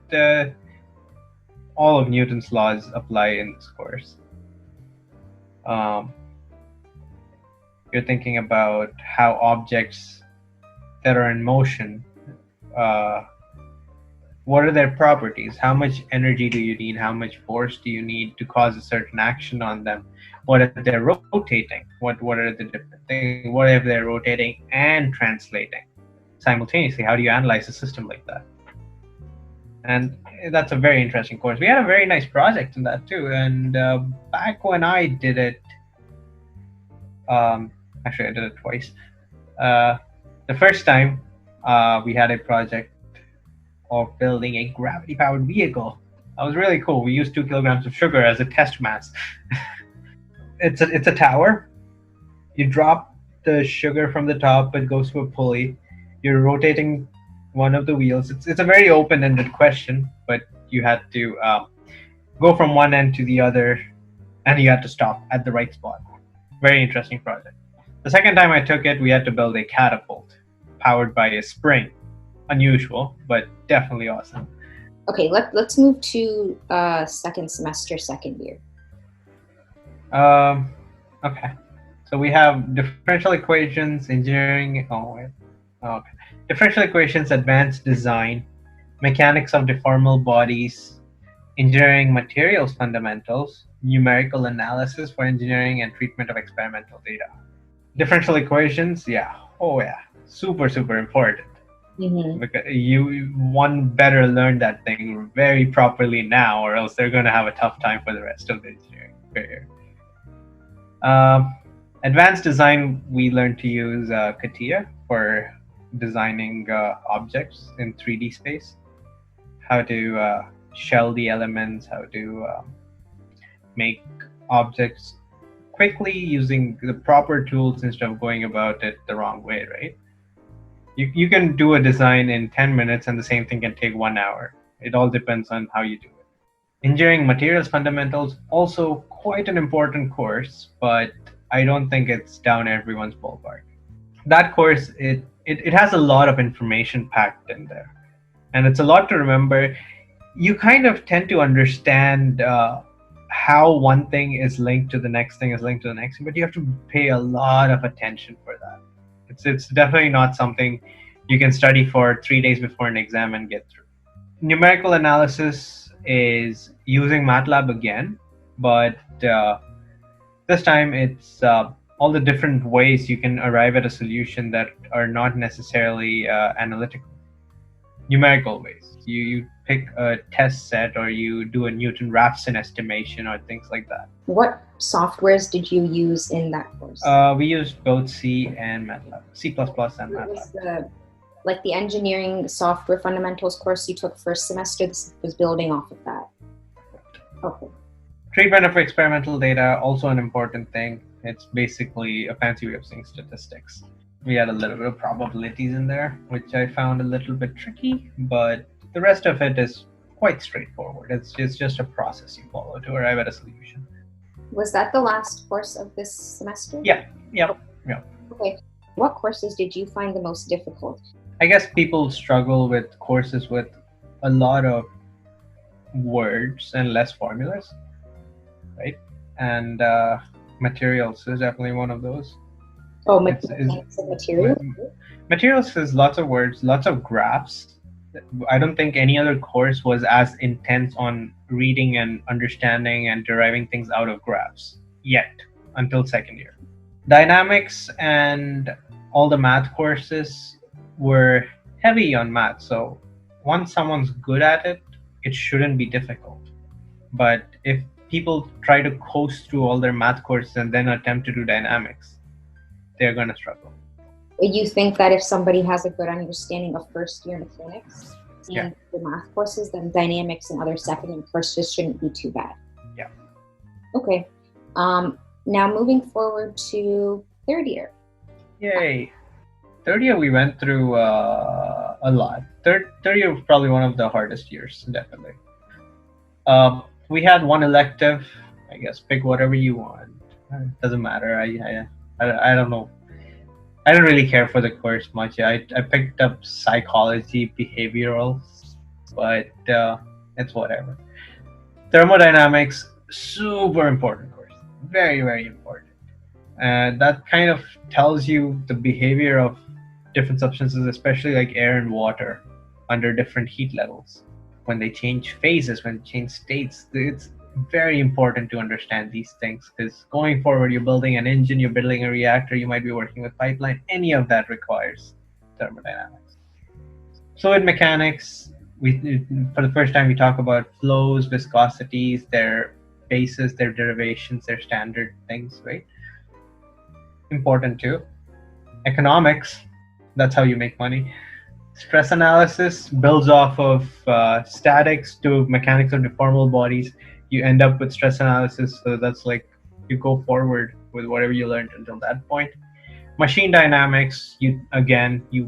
all of Newton's laws apply in this course. You're thinking about how objects that are in motion, what are their properties? How much energy do you need? How much force do you need to cause a certain action on them? What if they're rotating? What are the different things? What if they're rotating and translating simultaneously? How do you analyze a system like that? And that's a very interesting course. We had a very nice project in that too. And back when I did it, actually I did it twice. The first time we had a project of building a gravity-powered vehicle. That was really cool. We used 2 kilograms of sugar as a test mass. It's a tower. You drop the sugar from the top, it goes to a pulley. You're rotating one of the wheels. It's a very open-ended question, but you had to go from one end to the other, and you had to stop at the right spot. Very interesting project. The second time I took it, we had to build a catapult powered by a spring. Unusual, but definitely awesome. Okay, let's move to second semester, second year. Okay. So we have differential equations, engineering. Okay. Differential equations, advanced design, mechanics of deformable bodies, engineering materials fundamentals, numerical analysis for engineering, and treatment of experimental data. Differential equations, yeah. Oh yeah, super important. Mm-hmm. Because one better learn that thing very properly now, or else they're going to have a tough time for the rest of the engineering career. Advanced design, we learned to use CATIA for designing objects in 3D space, how to shell the elements, how to make objects quickly using the proper tools instead of going about it the wrong way, right? You can do a design in 10 minutes and the same thing can take 1 hour. It all depends on how you do it. Engineering materials fundamentals, also quite an important course, but I don't think it's down everyone's ballpark. That course, it has a lot of information packed in there. And it's a lot to remember. You kind of tend to understand how one thing is linked to the next thing is linked to the next thing, but you have to pay a lot of attention for that. It's definitely not something you can study for 3 days before an exam and get through. Numerical analysis is using MATLAB again, but this time it's all the different ways you can arrive at a solution that are not necessarily analytical. Numerical ways. You pick a test set or you do a Newton-Raphson estimation or things like that. What softwares did you use in that course? We used both C and MATLAB, C++ and MATLAB. Was the engineering software fundamentals course you took first semester, this was building off of that? Okay. Treatment of experimental data, also an important thing. It's basically a fancy way of saying statistics. We had a little bit of probabilities in there, which I found a little bit tricky, but the rest of it is quite straightforward. It's just a process you follow to arrive at a solution. Was that the last course of this semester? Yeah. Okay. What courses did you find the most difficult? I guess people struggle with courses with a lot of words and less formulas, right? And materials is definitely one of those. Oh, materials? Materials is lots of words, lots of graphs. I don't think any other course was as intense on reading and understanding and deriving things out of graphs yet until second year. Dynamics and all the math courses were heavy on math. So once someone's good at it, it shouldn't be difficult. But if people try to coast through all their math courses and then attempt to do dynamics, they're going to struggle. You think that if somebody has a good understanding of first year mechanics and Yeah. the math courses, then dynamics and other second and courses shouldn't be too bad? Yeah. Okay. Now moving forward to third year. Yay. Third year, we went through a lot. Third year was probably one of the hardest years, definitely. We had one elective. I guess pick whatever you want. It doesn't matter. I don't know. I don't really care for the course much. I picked up psychology, behavioral, but it's whatever. Thermodynamics, super important course. Very, very important. And that kind of tells you the behavior of different substances, especially like air and water, under different heat levels. When they change phases, when they change states, it's very important to understand these things, because going forward, you're building an engine, you're building a reactor, you might be working with pipeline. Any of that requires thermodynamics. Fluid mechanics, for the first time we talk about flows, viscosities, their bases, their derivations, their standard things, right? Important too. Economics, that's how you make money. Stress analysis builds off of statics to mechanics of deformable bodies. You end up with stress analysis, so that's like you go forward with whatever you learned until that point. Machine dynamics, you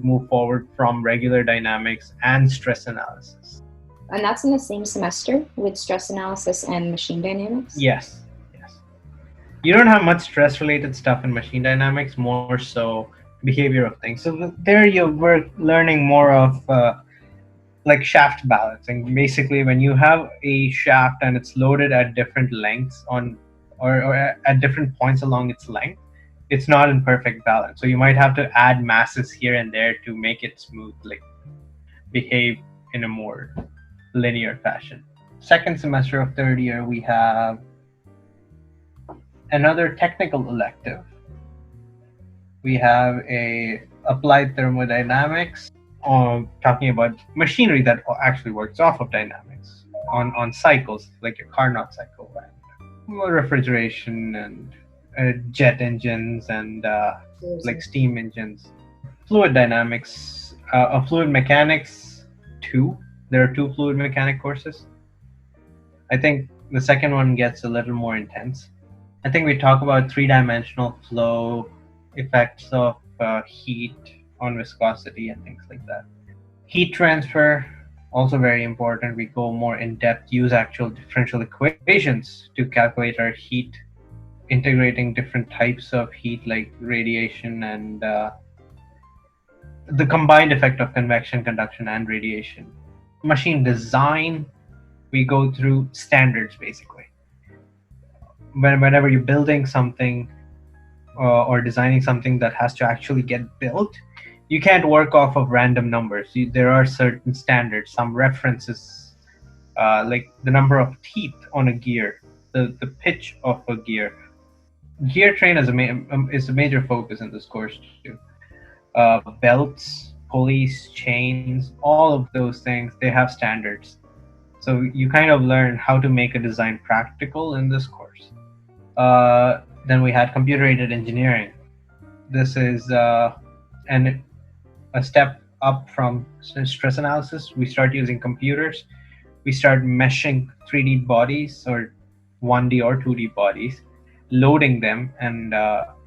move forward from regular dynamics and stress analysis. And that's in the same semester with stress analysis and machine dynamics? Yes. You don't have much stress related stuff in machine dynamics, more so behavior of things. So there you were learning more of like shaft balancing. Basically, when you have a shaft and it's loaded at different lengths or at different points along its length, it's not in perfect balance. So you might have to add masses here and there to make it smooth, like behave in a more linear fashion. Second semester of third year, we have another technical elective. We have a applied thermodynamics, talking about machinery that actually works off of dynamics on cycles, like your Carnot cycle, and refrigeration and jet engines and like steam engines. Fluid dynamics, fluid mechanics 2. There are 2 fluid mechanic courses. I think the second one gets a little more intense. I think we talk about 3-dimensional flow, effects of heat on viscosity and things like that. Heat transfer, also very important. We go more in depth, use actual differential equations to calculate our heat, integrating different types of heat like radiation and the combined effect of convection, conduction, and radiation. Machine design, we go through standards basically. Whenever you're building something or designing something that has to actually get built, you can't work off of random numbers. There are certain standards, some references, like the number of teeth on a gear, the pitch of a gear. Gear train is a major focus in this course too. Belts, pulleys, chains, all of those things, they have standards. So you kind of learn how to make a design practical in this course. Then we had computer-aided engineering. This is a step up from stress analysis. We start using computers. We start meshing 3D bodies or 1D or 2D bodies, loading them and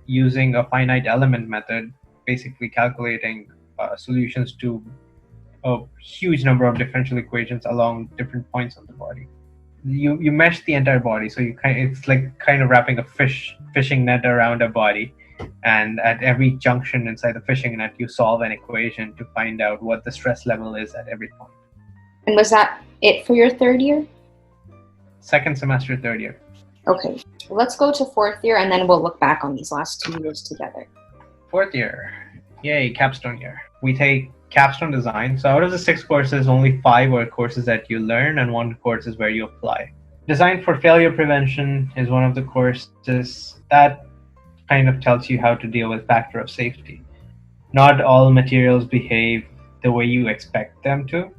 using a finite element method, basically calculating solutions to a huge number of differential equations along different points of the body. You mesh the entire body, so it's like kind of wrapping a fishing net around a body, and at every junction inside the fishing net you solve an equation to find out what the stress level is at every point. And was that it for your third year? Second semester, third year. Okay, let's go to fourth year and then we'll look back on these last 2 years together. Fourth year, yay, capstone year. We take capstone design. So out of the 6 courses, only 5 are courses that you learn and 1 course is where you apply. Design for failure prevention is one of the courses that kind of tells you how to deal with factor of safety. Not all materials behave the way you expect them to.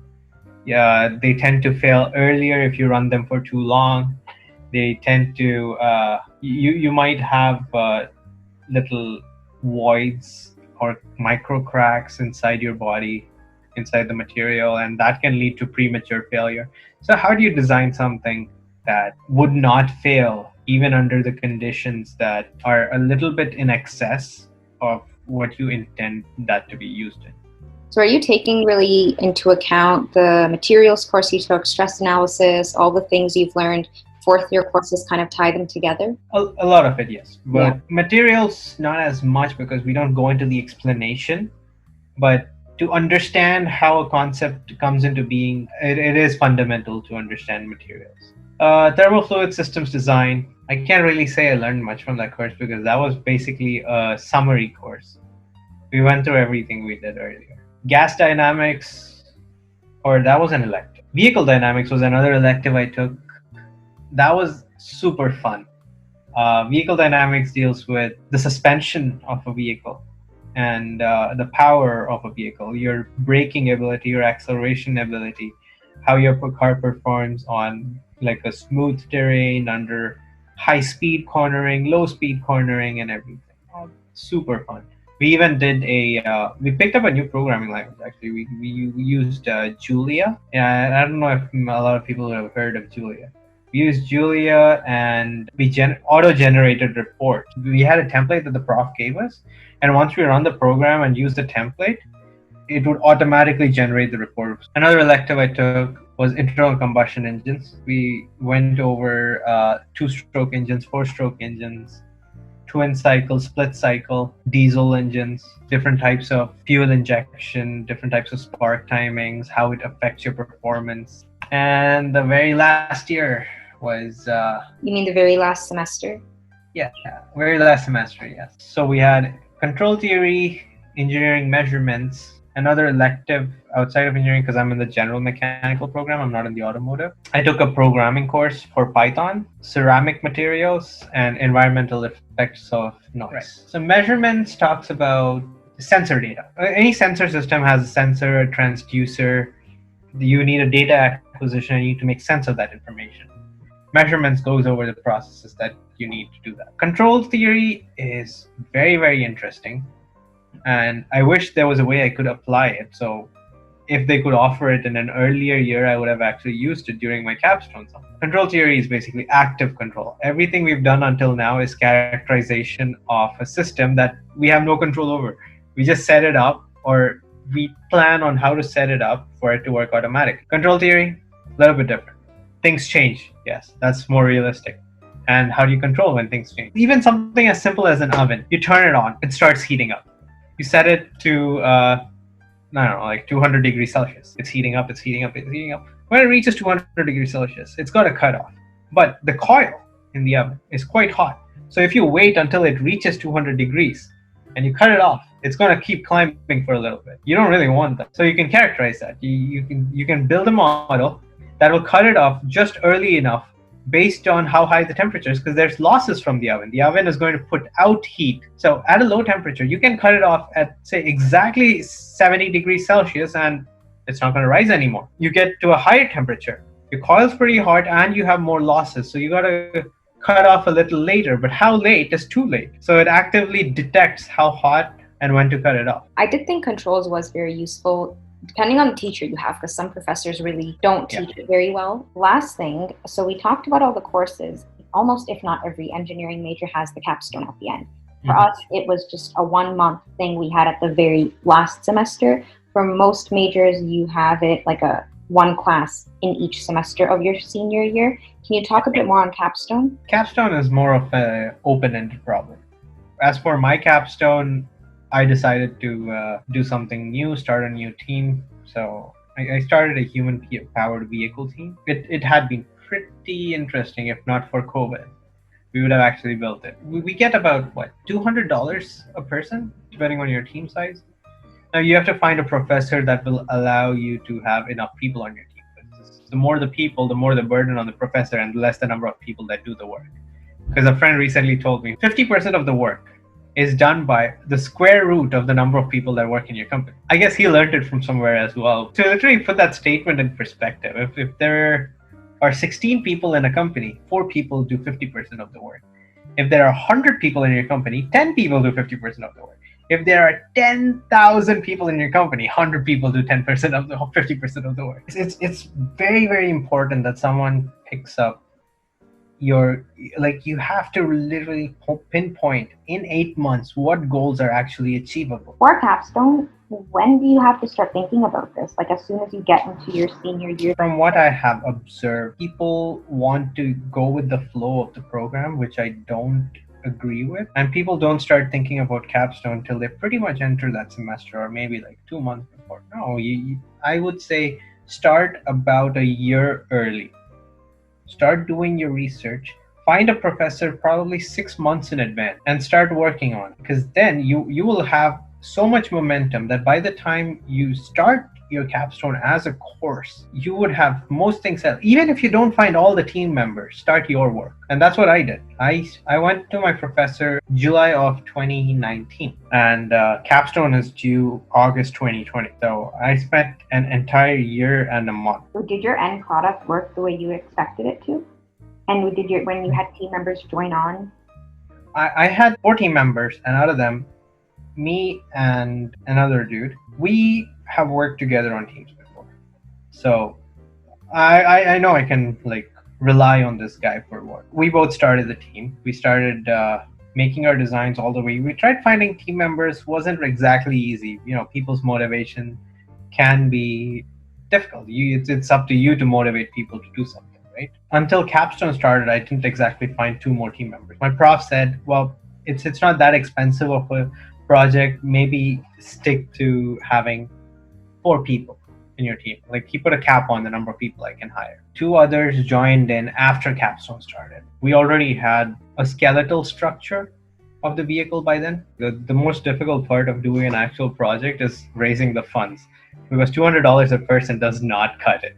They tend to fail earlier if you run them for too long. They tend to you might have little voids or micro cracks inside your body, inside the material, and that can lead to premature failure. So how do you design something that would not fail even under the conditions that are a little bit in excess of what you intend that to be used in? So are you taking really into account the materials course you took, stress analysis, all the things you've learned? Fourth year courses kind of tie them together? A lot of it, yes. But materials, not as much because we don't go into the explanation. But to understand how a concept comes into being, it is fundamental to understand materials. Thermofluid systems design. I can't really say I learned much from that course because that was basically a summary course. We went through everything we did earlier. Gas dynamics, or that was an elective. Vehicle dynamics was another elective I took. That was super fun. Vehicle dynamics deals with the suspension of a vehicle and the power of a vehicle, your braking ability, your acceleration ability, how your car performs on like a smooth terrain, under high speed cornering, low speed cornering, and everything. Super fun. We even did we picked up a new programming language actually. We used Julia. Yeah, I don't know if a lot of people have heard of Julia. We used Julia and we auto-generated reports. We had a template that the prof gave us, and once we run the program and use the template, it would automatically generate the report. Another elective I took was internal combustion engines. We went over two-stroke engines, four-stroke engines, twin cycle, split cycle, diesel engines, different types of fuel injection, different types of spark timings, how it affects your performance. And the very last year was... You mean the very last semester? Yeah, very last semester, yes. So we had control theory, engineering measurements, another elective outside of engineering because I'm in the general mechanical program, I'm not in the automotive. I took a programming course for Python, ceramic materials, and environmental effects of noise. Right. So measurements talks about sensor data. Any sensor system has a sensor, a transducer. You need a data acquisition and you need to make sense of that information. Measurements goes over the processes that you need to do that. Control theory is very, very interesting. And I wish there was a way I could apply it. So if they could offer it in an earlier year, I would have actually used it during my capstone. Control theory is basically active control. Everything we've done until now is characterization of a system that we have no control over. We just set it up, or we plan on how to set it up for it to work automatically. Control theory, a little bit different. Things change. Yes, that's more realistic. And how do you control when things change? Even something as simple as an oven, you turn it on, it starts heating up. You set it to, I don't know, like 200 degrees Celsius. It's heating up, it's heating up, it's heating up. When it reaches 200 degrees Celsius, it's got a cutoff. But the coil in the oven is quite hot. So if you wait until it reaches 200 degrees and you cut it off, it's going to keep climbing for a little bit. You don't really want that. So you can characterize that. You can build a model that will cut it off just early enough based on how high the temperature is, because there's losses from the oven. The oven is going to put out heat. So at a low temperature, you can cut it off at, say, exactly 70 degrees Celsius, and it's not going to rise anymore. You get to a higher temperature, your coil's pretty hot, and you have more losses. So you got to cut off a little later, but how late is too late. So it actively detects how hot and when to cut it off. I did think controls was very useful, depending on the teacher you have, because some professors really don't teach it very well. Last thing, so we talked about all the courses. Almost, if not every engineering major has the capstone at the end. For us, it was just a 1-month thing we had at the very last semester. For most majors, you have it like a one class in each semester of your senior year. Can you talk a bit more on capstone? Capstone is more of an open-ended problem. As for my capstone, I decided to do something new, start a new team. So I started a human-powered vehicle team. It had been pretty interesting if not for COVID. We would have actually built it. We get about, $200 a person, depending on your team size. Now you have to find a professor that will allow you to have enough people on your team. The more the people, the more the burden on the professor and the less the number of people that do the work. Because a friend recently told me 50% of the work is done by the square root of the number of people that work in your company. I guess he learned it from somewhere as well. To literally put that statement in perspective, if there are 16 people in a company, 4 people do 50% of the work. If there are 100 people in your company, 10 people do 50% of the work. If there are 10,000 people in your company, 100 people do 10% of the 50% of the work. It's very, very important that someone picks up you have to literally pinpoint in 8 months what goals are actually achievable. For capstone, when do you have to start thinking about this? Like as soon as you get into your senior year? From what I have observed, people want to go with the flow of the program, which I don't agree with. And people don't start thinking about capstone until they pretty much enter that semester, or maybe like 2 months before. No, I would say start about a year early. Start doing your research, find a professor probably 6 months in advance and start working on it, because then you will have so much momentum that by the time you start your capstone as a course, you would have most things set. Even if you don't find all the team members, start your work. And that's what I did. I went to my professor July of 2019, and capstone is due August 2020. So I spent an entire year and a month. So did your end product work the way you expected it to? And when you had team members join on? I had 4 team members, and out of them, me and another dude, we have worked together on teams before. So I know I can rely on this guy for work. We both started the team. We started making our designs all the way. We tried finding team members. Wasn't exactly easy. People's motivation can be difficult. It's up to you to motivate people to do something, right? Until capstone started, I didn't exactly find 2 more team members. My prof said, well, it's not that expensive of a project. Maybe stick to having 4 people in your team. He put a cap on the number of people I can hire. 2 others joined in after capstone started. We already had a skeletal structure of the vehicle by then. The most difficult part of doing an actual project is raising the funds, because $200 a person does not cut it.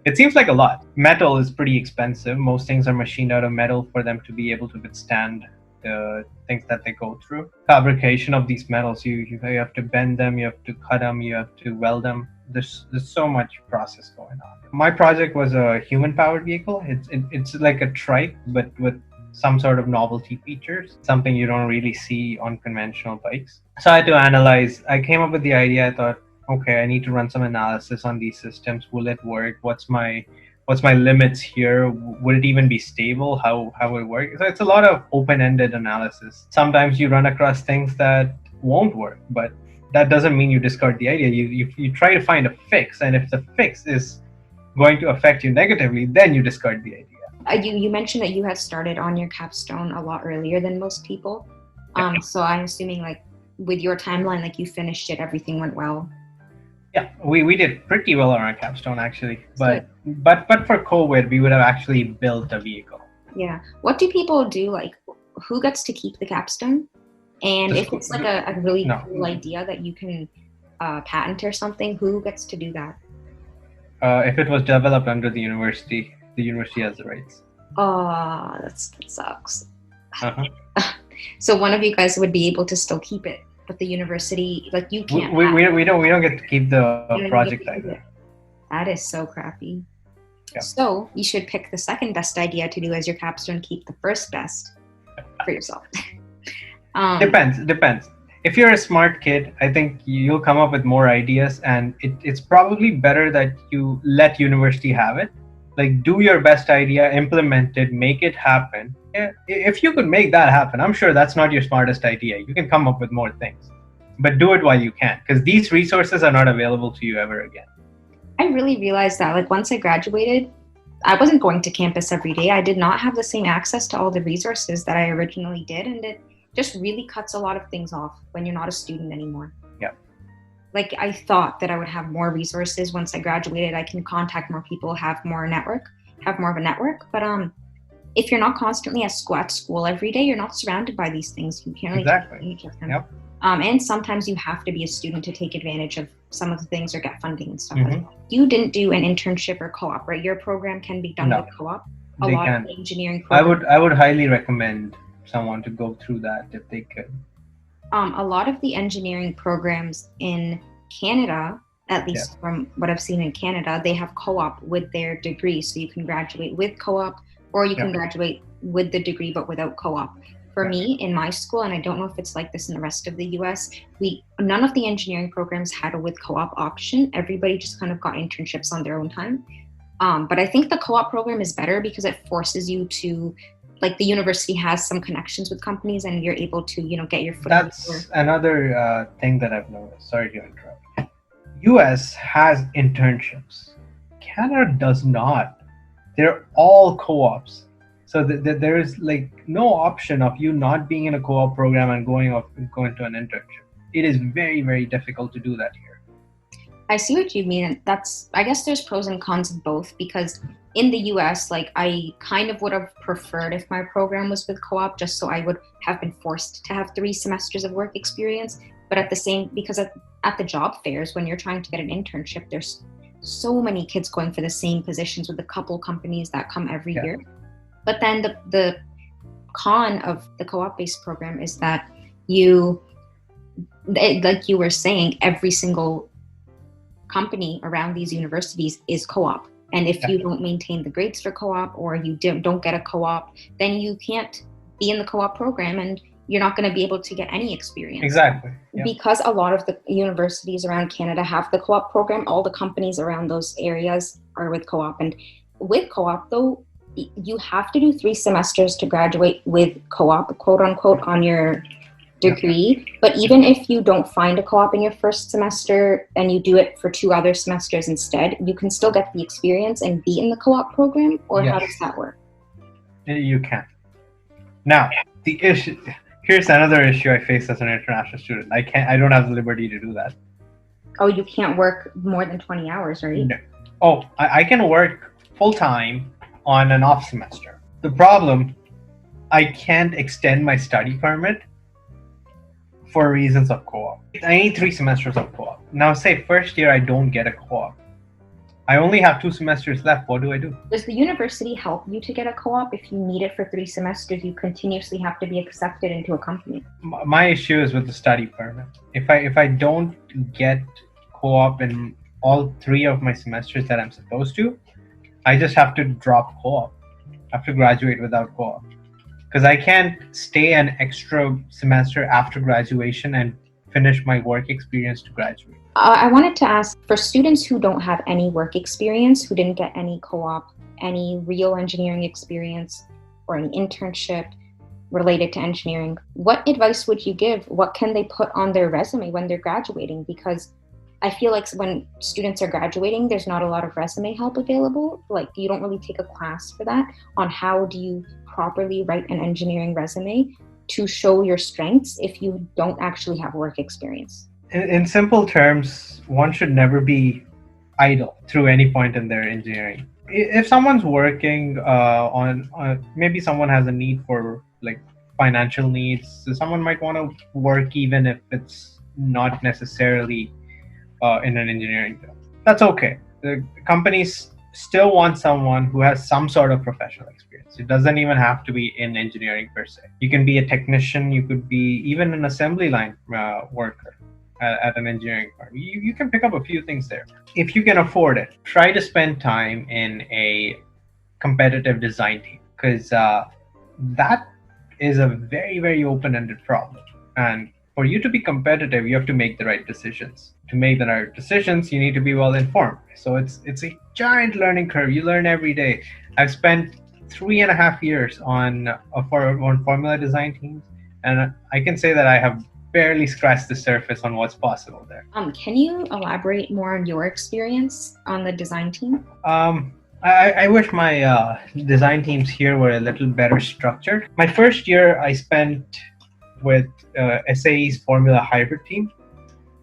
It seems like a lot. Metal is pretty expensive. Most things are machined out of metal for them to be able to withstand the things that they go through. Fabrication of these metals, you have to bend them, you have to cut them, you have to weld them. There's so much process going on. My project was a human-powered vehicle. It's like a trike, but with some sort of novelty features, something you don't really see on conventional bikes. So I had to analyze. I came up with the idea. I thought, okay, I need to run some analysis on these systems. Will it work? What's my limits here? Would it even be stable? How will it work? So it's a lot of open-ended analysis. Sometimes you run across things that won't work, but that doesn't mean you discard the idea. You try to find a fix, and if the fix is going to affect you negatively, then you discard the idea. You mentioned that you had started on your capstone a lot earlier than most people. So I'm assuming with your timeline, you finished it, everything went well. Yeah, we did pretty well on our capstone actually, but for COVID, we would have actually built a vehicle. Yeah. What do people do? Who gets to keep the capstone? And if it's a really cool idea that you can patent or something, who gets to do that? If it was developed under the university has the rights. Oh, that sucks. Uh-huh. So one of you guys would be able to still keep it, but the university, you can't. We don't get to keep the project either. That is so crappy. Yeah. So you should pick the second best idea to do as your capstone. Keep the first best for yourself. Depends. If you're a smart kid, I think you'll come up with more ideas, and it's probably better that you let university have it. Do your best idea, implement it, make it happen. If you could make that happen, I'm sure that's not your smartest idea. You can come up with more things, but do it while you can, because these resources are not available to you ever again. I really realized that once I graduated, I wasn't going to campus every day. I did not have the same access to all the resources that I originally did, and it just really cuts a lot of things off when you're not a student anymore. Yeah. I thought that I would have more resources once I graduated. I can contact more people, have more of a network. But if you're not constantly at school every day, you're not surrounded by these things. You can't really take advantage of them. Yep. And sometimes you have to be a student to take advantage of some of the things or get funding and stuff like that. You didn't do an internship or co-op, right? Your program can be done with co-op. A lot of engineering programs. I would highly recommend someone to go through that if they could. A lot of the engineering programs in Canada, at Yeah. least from what I've seen in Canada, they have co-op with their degree. So you can graduate with co-op, or you can Yeah. graduate with the degree but without co-op. For Yeah. me, in my school, and I don't know if it's like this in the rest of the US, none of the engineering programs had a with co-op option. Everybody just kind of got internships on their own time. But I think the co-op program is better because it forces you to, like, the university has some connections with companies and you're able to, get your foot in the door. That's another thing that I've noticed. Sorry to interrupt. US has internships. Canada does not. They're all co-ops. So there is like no option of you not being in a co-op program and going to an internship. It is very, very difficult to do that here. I see what you mean. I guess there's pros and cons of both, because in the US, like, I kind of would have preferred if my program was with co-op, just so I would have been forced to have 3 semesters of work experience. But because at the job fairs, when you're trying to get an internship, there's so many kids going for the same positions with a couple companies that come every year. But then the con of the co-op based program is that like you were saying, every single company around these universities is co-op, and if you don't maintain the grades for co-op, or you don't get a co-op, then you can't be in the co-op program and you're not going to be able to get any experience. Exactly. Yeah. Because a lot of the universities around Canada have the co-op program, all the companies around those areas are with co-op. And with co-op, though, you have to do 3 semesters to graduate with co-op, quote unquote, on your degree. But even if you don't find a co-op in your first semester and you do it for 2 other semesters instead, you can still get the experience and be in the co-op program. Or how does that work? You can. Now, the issue, here's another issue I face as an international student. I don't have the liberty to do that. Oh, you can't work more than 20 hours, right? No. Oh, I can work full-time on an off semester. The problem, I can't extend my study permit for reasons of co-op. I need 3 semesters of co-op. Now, say first year I don't get a co-op. I only have 2 semesters left. What do I do? Does the university help you to get a co-op? If you need it for 3 semesters, you continuously have to be accepted into a company. My issue is with the study permit. If I don't get co-op in all 3 of my semesters that I'm supposed to, I just have to drop co-op. I have to graduate without co-op. Because I can't stay an extra semester after graduation and finish my work experience to graduate. I wanted to ask, for students who don't have any work experience, who didn't get any co-op, any real engineering experience, or any internship related to engineering, what advice would you give? What can they put on their resume when they're graduating? Because I feel like when students are graduating, there's not a lot of resume help available. Like, you don't really take a class for that on how do you properly write an engineering resume to show your strengths if you don't actually have work experience. In simple terms, one should never be idle through any point in their engineering. If someone's working on maybe someone has a need for like financial needs, someone might want to work even if it's not necessarily in an engineering job. That's okay. The companies still want someone who has some sort of professional experience. It doesn't even have to be in engineering per se. You can be a technician, you could be even an assembly line worker at an engineering firm. You can pick up a few things there. If you can afford it, try to spend time in a competitive design team, because that is a very, very open-ended problem. And for you to be competitive, you have to make the right decisions. To make the right decisions, you need to be well informed. So it's a giant learning curve. You learn every day. I've spent 3.5 years on formula design teams, and I can say that I have barely scratched the surface on what's possible there. Can you elaborate more on your experience on the design team? I wish my design teams here were a little better structured. My first year I spent with SAE's Formula Hybrid team,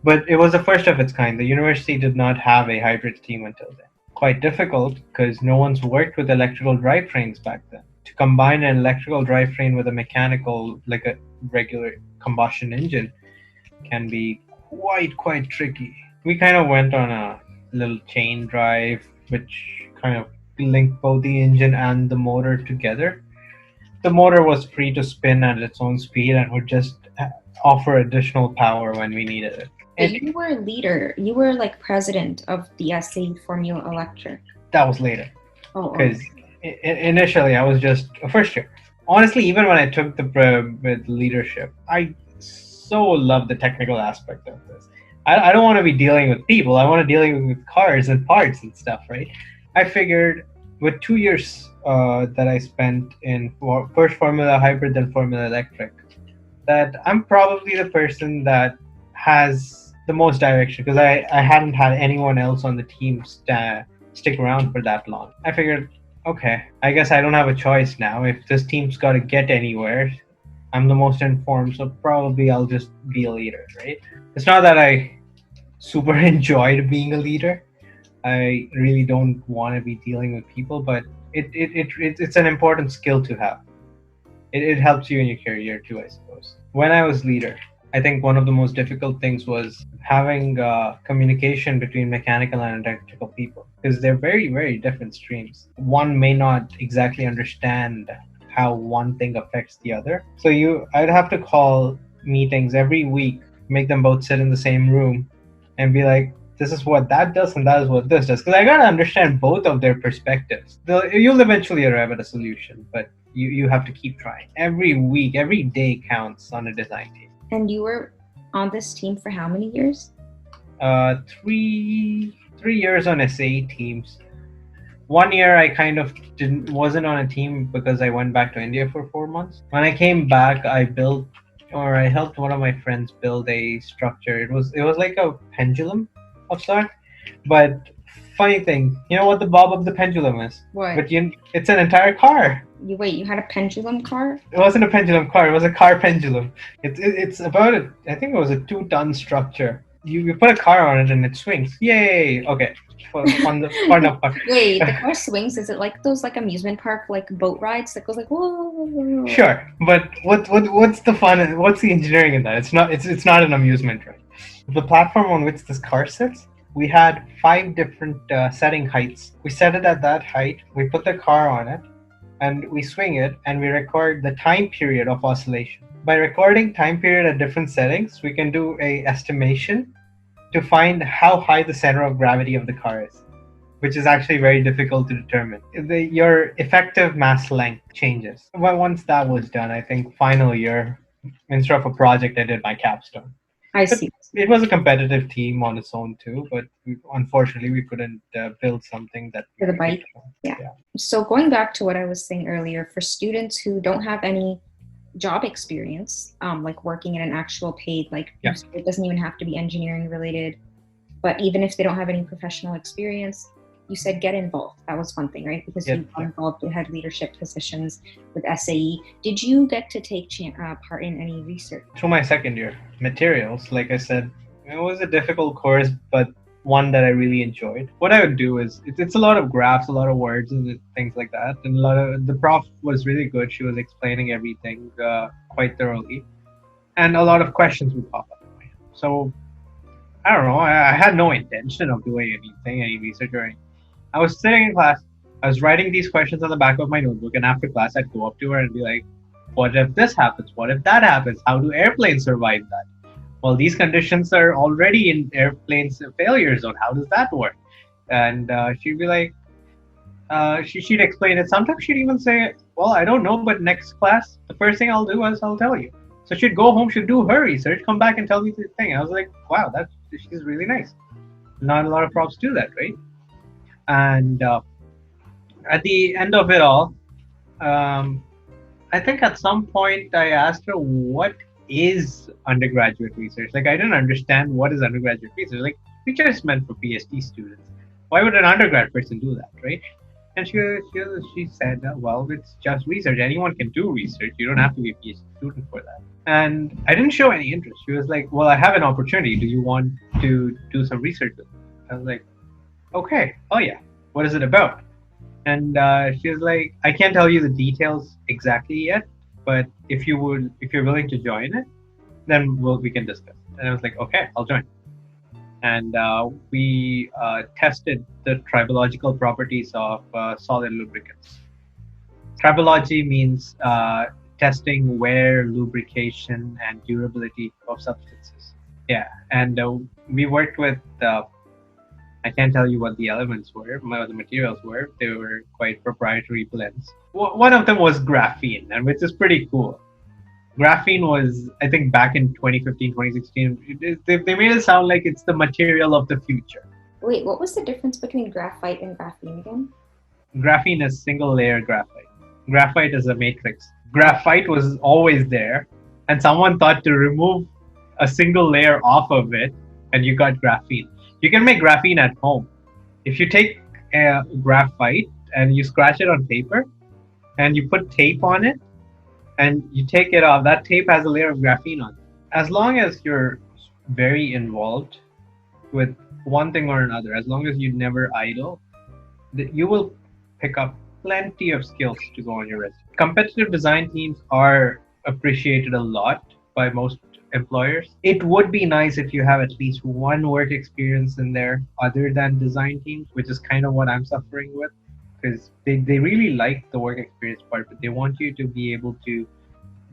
but it was the first of its kind. The university did not have a hybrid team until then. Quite difficult because no one's worked with electrical drivetrains back then. To combine an electrical drivetrain with a mechanical, like a regular combustion engine, can be quite tricky. We kind of went on a little chain drive, which kind of linked both the engine and the motor together. the motor was free to spin at its own speed and would just offer additional power when we needed it. But you were a leader. You were like president of the SAE Formula Electric. That was later. Oh, Because initially I was just a first year. Honestly, even when I took the leadership, I so love the technical aspect of this. I don't want to be dealing with people. I want to dealing with cars and parts and stuff, right? I figured with 2 years that I spent in first Formula Hybrid, then Formula Electric, that I'm probably the person that has the most direction, because I hadn't had anyone else on the team stick around for that long. I figured, okay, I guess I don't have a choice now. If this team's got to get anywhere, I'm the most informed, so probably I'll just be a leader, right? It's not that I super enjoyed being a leader. I really don't want to be dealing with people, but it's an important skill to have. It helps you in your career too, I suppose. When I was leader, I think one of the most difficult things was having communication between mechanical and electrical people, because they're very, very different streams. One may not exactly understand how one thing affects the other. So I'd have to call meetings every week, make them both sit in the same room and be like, this is what that does and that is what this does. Because I gotta understand both of their perspectives. You'll eventually arrive at a solution, but you have to keep trying. Every week, every day counts on a design team. And you were on this team for how many years? 3 years on SAE teams. 1 year I kind of wasn't on a team because I went back to India for 4 months. When I came back, I helped one of my friends build a structure. It was like a pendulum of sorts. But funny thing, you know what the bob of the pendulum is? What? But it's an entire car. You had a pendulum car? It wasn't a pendulum car. It was a car pendulum. It's about I think it was a 2-ton structure. You put a car on it and it swings. Yay! Okay. Fun part. Wait, the car swings? Is it like those like amusement park like boat rides that goes like whoa? Sure, but what's the fun? What's the engineering in that? It's not an amusement ride. The platform on which this car sits, we had 5 different setting heights. We set it at that height. We put the car on it, and we swing it, and we record the time period of oscillation. By recording time period at different settings, we can do a estimation to find how high the center of gravity of the car is, which is actually very difficult to determine. Your effective mass length changes. Well, once that was done, I think final year, instead of a project, I did my capstone. I see. It was a competitive team on its own too, but unfortunately we couldn't build something that For the bike? Yeah. So going back to what I was saying earlier, for students who don't have any job experience, like working in an actual paid, it doesn't even have to be engineering related, but even if they don't have any professional experience, you said get involved. That was one thing, right? Because you got involved, you had leadership positions with SAE. Did you get to take part in any research? Through my second year, materials, like I said, it was a difficult course, but one that I really enjoyed. What I would do is, it's a lot of graphs, a lot of words and things like that. And the prof was really good. She was explaining everything quite thoroughly. And a lot of questions would pop up. So, I don't know, I had no intention of doing any research or anything. I was sitting in class, I was writing these questions on the back of my notebook, and after class I'd go up to her and be like, what if this happens? What if that happens? How do airplanes survive that? Well, these conditions are already in airplanes failure zone. How does that work? And she'd be like, she'd explain it. Sometimes she'd even say, well, I don't know, but next class, the first thing I'll do is I'll tell you. So she'd go home, she'd do her research, come back and tell me the thing. I was like, wow, she's really nice. Not a lot of profs do that, right? And at the end of it all, I think at some point I asked her, what is undergraduate research? Like, I didn't understand what is undergraduate research. Like, research is meant for PhD students. Why would an undergrad person do that, right? And she said, well, it's just research. Anyone can do research. You don't have to be a PhD student for that. And I didn't show any interest. She was like, well, I have an opportunity. Do you want to do some research with me? I was like, okay, oh yeah, what is it about? And she was like, I can't tell you the details exactly yet, but if you're willing to join it, then we can discuss. And I was like, okay, I'll join. And we tested the tribological properties of solid lubricants. Tribology means testing wear, lubrication, and durability of substances. Yeah, and we worked with. I can't tell you what the elements were, what the materials were. They were quite proprietary blends. One of them was graphene, and which is pretty cool. Graphene was, I think, back in 2015, 2016. They made it sound like it's the material of the future. Wait, what was the difference between graphite and graphene again? Graphene is single layer graphite. Graphite is a matrix. Graphite was always there, and someone thought to remove a single layer off of it, and you got graphene. You can make graphene at home. If you take graphite and you scratch it on paper, and you put tape on it, and you take it off, that tape has a layer of graphene on it. As long as you're very involved with one thing or another, as long as you never idle, you will pick up plenty of skills to go on your resume. Competitive design teams are appreciated a lot by most employers. It would be nice if you have at least one work experience in there other than design teams, which is kind of what I'm suffering with, because they really like the work experience part, but they want you to be able to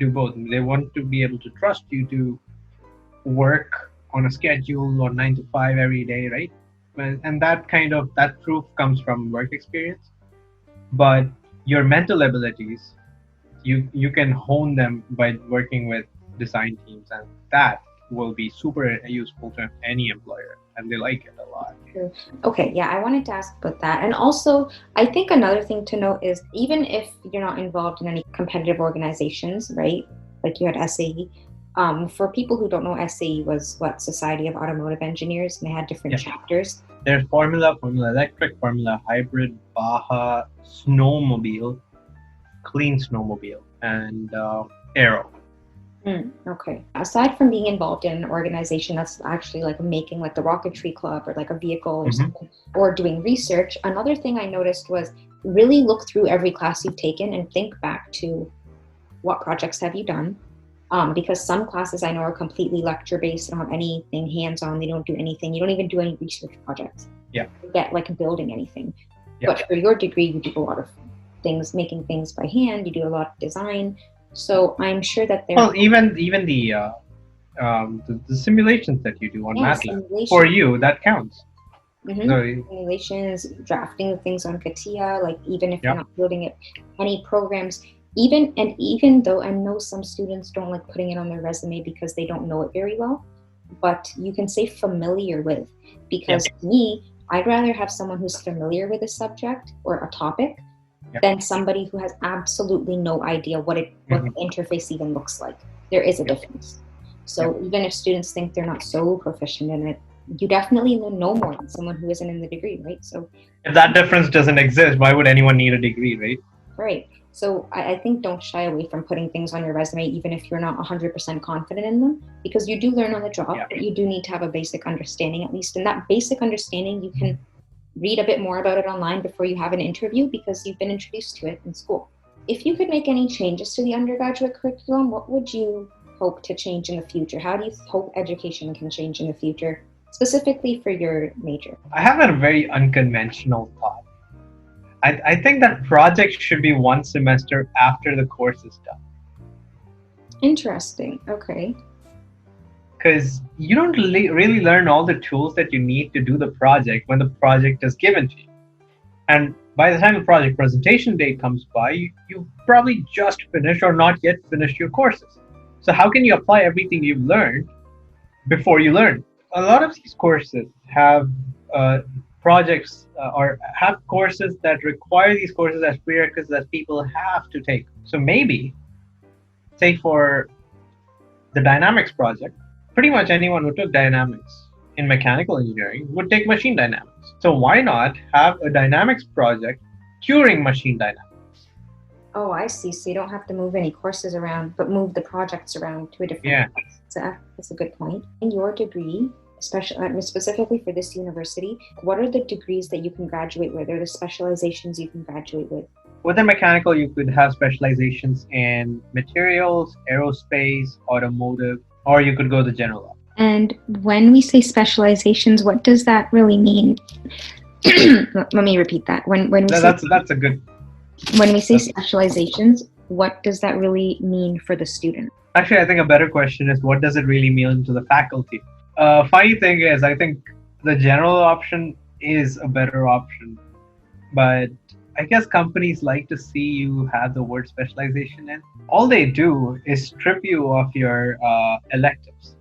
do both. They want to be able to trust you to work on a schedule or 9 to 5 every day, right? And that proof comes from work experience. But your mental abilities, you can hone them by working with design teams, and that will be super useful to any employer, and they like it a lot. Okay, yeah, I wanted to ask about that. And also, I think another thing to note is even if you're not involved in any competitive organizations, right? Like you had SAE. For people who don't know, SAE was Society of Automotive Engineers, and they had different chapters. There's Formula Electric, Formula Hybrid, Baja, Snowmobile, Clean Snowmobile, and Aero. Okay. Aside from being involved in an organization that's actually like making like the rocketry club or like a vehicle or something, or doing research, another thing I noticed was really look through every class you've taken and think back to what projects have you done. Because some classes I know are completely lecture based, don't have anything hands-on, they don't do anything, you don't even do any research projects. Yeah. You get like building anything. Yeah. But for your degree, you do a lot of things, making things by hand, you do a lot of design. So I'm sure that there. Well, even the simulations that you do on MATLAB for you, that counts. So, simulations, drafting things on CATIA, like even if you're not building it, any programs, even though I know some students don't like putting it on their resume because they don't know it very well, but you can say familiar with, because to me, I'd rather have someone who's familiar with a subject or a topic than somebody who has absolutely no idea what the interface even looks like. There is a difference. So even if students think they're not so proficient in it, you definitely know more than someone who isn't in the degree, right? So if that difference doesn't exist, why would anyone need a degree, right? Right. So I think don't shy away from putting things on your resume, even if you're not 100% confident in them, because you do learn on the job, but you do need to have a basic understanding at least. And that basic understanding, you can read a bit more about it online before you have an interview because you've been introduced to it in school. If you could make any changes to the undergraduate curriculum, what would you hope to change in the future? How do you hope education can change in the future, specifically for your major? I have a very unconventional thought. I think that project should be one semester after the course is done. Interesting. Okay. Because you don't really learn all the tools that you need to do the project when the project is given to you. And by the time the project presentation date comes by, you've probably just finished or not yet finished your courses. So how can you apply everything you've learned before you learn? A lot of these courses have projects or have courses that require these courses as prerequisites that people have to take. So maybe, say for the dynamics project, pretty much anyone who took dynamics in mechanical engineering would take machine dynamics. So why not have a dynamics project during machine dynamics? Oh, I see. So you don't have to move any courses around, but move the projects around to a different place. So that's a good point. In your degree, specifically for this university, what are the degrees that you can graduate with, or the specializations you can graduate with? Within mechanical, you could have specializations in materials, aerospace, automotive, or you could go the general route. And when we say specializations, what does that really mean? Let me repeat that. When we that's a good. When we say Okay. specializations, what does that really mean for the student? Actually, I think a better question is what does it really mean to the faculty? Funny thing is, I think the general option is a better option, but I guess companies like to see you have the word specialization in. All they do is strip you of your electives.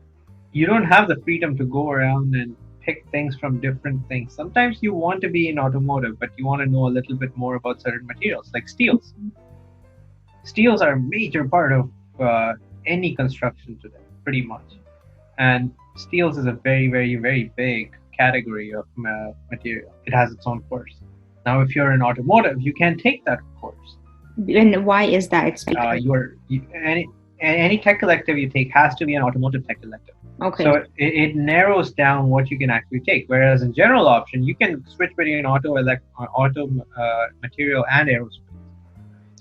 You don't have the freedom to go around and pick things from different things. Sometimes you want to be in automotive, but you want to know a little bit more about certain materials, like steels. Steels are a major part of any construction today, pretty much. And steels is a very, very, very big category of material. It has its own course. Now, if you're in automotive, you can take that course. And why is that? It's because Any tech elective you take has to be an automotive tech elective. okay. So it narrows down what you can actually take. Whereas in general option, you can switch between auto material and aerospace.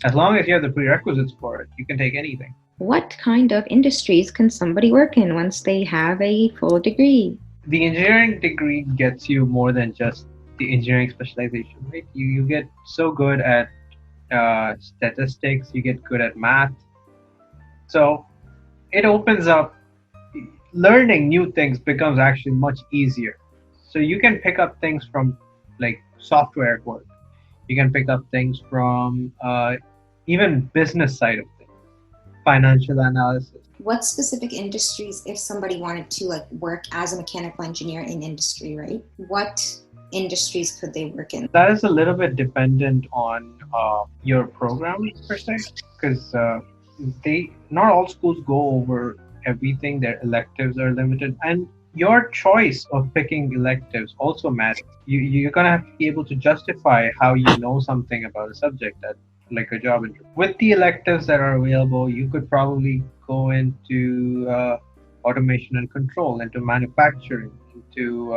As long as you have the prerequisites for it, you can take anything. What kind of industries can somebody work in once they have a full degree? The engineering degree gets you more than just the engineering specialization, right? You get so good at statistics, you get good at math. So it opens up, learning new things becomes actually much easier. So you can pick up things from like software work. You can pick up things from even business side of things, financial analysis. What specific industries, if somebody wanted to like work as a mechanical engineer in industry, right? What industries could they work in? That is a little bit dependent on your program per se, because not all schools go over everything. Their electives are limited, and your choice of picking electives also matters. You're gonna have to be able to justify how you know something about a subject that like a job interview. With the electives that are available, you could probably go into automation and control, into manufacturing, into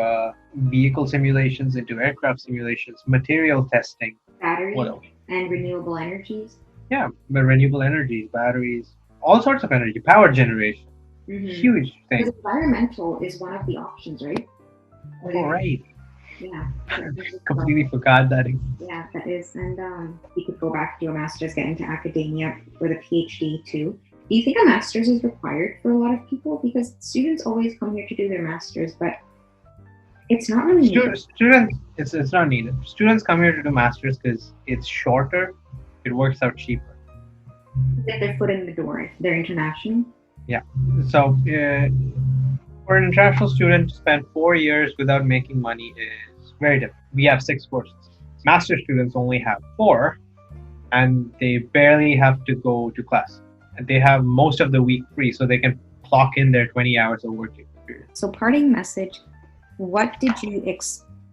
vehicle simulations, into aircraft simulations, material testing. Battery What else? and renewable energies. Yeah, but renewable energies, batteries, all sorts of energy, power generation. Huge thing. Because environmental is one of the options, right? All right. Yeah. Completely forgot that. Yeah, that is. And you could go back to your master's, get into academia with a PhD too. Do you think a master's is required for a lot of people? Because students always come here to do their master's, but it's not really needed. Students, it's not needed. Students come here to do masters because it's shorter, it works out cheaper. Get their foot in the door. They're international. Yeah. So for an international student to spend 4 years without making money is very difficult. We have 6 courses. Master students only have 4, and they barely have to go to class. And they have most of the week free, so they can clock in their 20 hours of working period. So parting message, what did you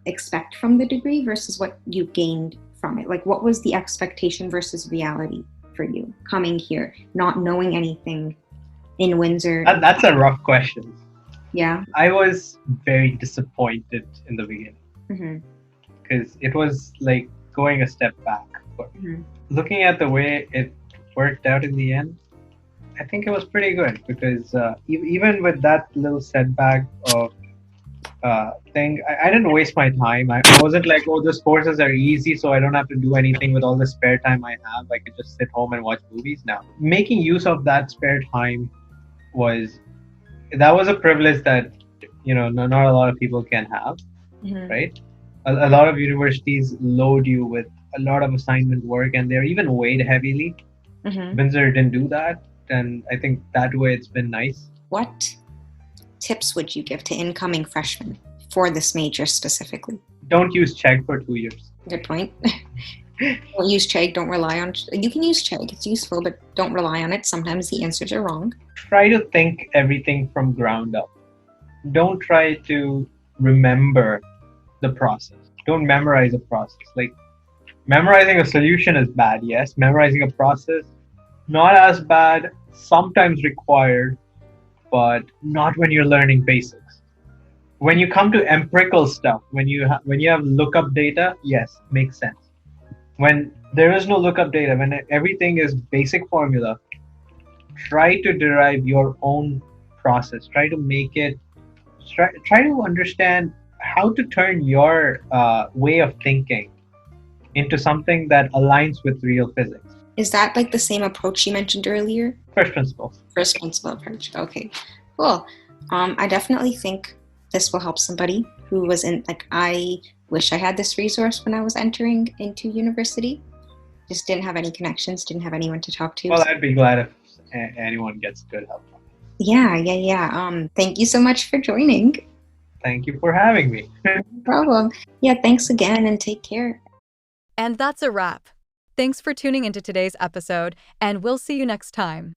expect from the degree versus what you gained from it? Like, what was the expectation versus reality for you coming here, not knowing anything in Windsor? That's a rough question. Yeah. I was very disappointed in the beginning because it was like going a step back. But looking at the way it worked out in the end, I think it was pretty good because even with that little setback of thing, I didn't waste my time. I wasn't like, oh, those courses are easy, so I don't have to do anything with all the spare time I have. I could just sit home and watch movies now. Making use of that spare time was a privilege that not a lot of people can have, right? A lot of universities load you with a lot of assignment work, and they're even weighed heavily. Windsor didn't do that, and I think that way it's been nice. What tips would you give to incoming freshmen for this major specifically? Don't use Chegg for 2 years. Good point. Don't use Chegg. Don't rely on. You can use Chegg. It's useful, but don't rely on it. Sometimes the answers are wrong. Try to think everything from ground up. Don't try to remember the process. Don't memorize a process. Like, memorizing a solution is bad, yes. Memorizing a process, not as bad, sometimes required, but not when you're learning basics. When you come to empirical stuff, when you have lookup data, yes, makes sense. When there is no lookup data, when everything is basic formula, try to derive your own process. Try to make it. Try to understand how to turn your way of thinking into something that aligns with real physics. Is that like the same approach you mentioned earlier? First principles. First principle approach. Okay, cool. I definitely think this will help somebody who was in, like, I wish I had this resource when I was entering into university. Just didn't have any connections, didn't have anyone to talk to. Well, I'd be glad if anyone gets good help from it. Yeah. Thank you so much for joining. Thank you for having me. No problem. Yeah, thanks again and take care. And that's a wrap. Thanks for tuning into today's episode, and we'll see you next time.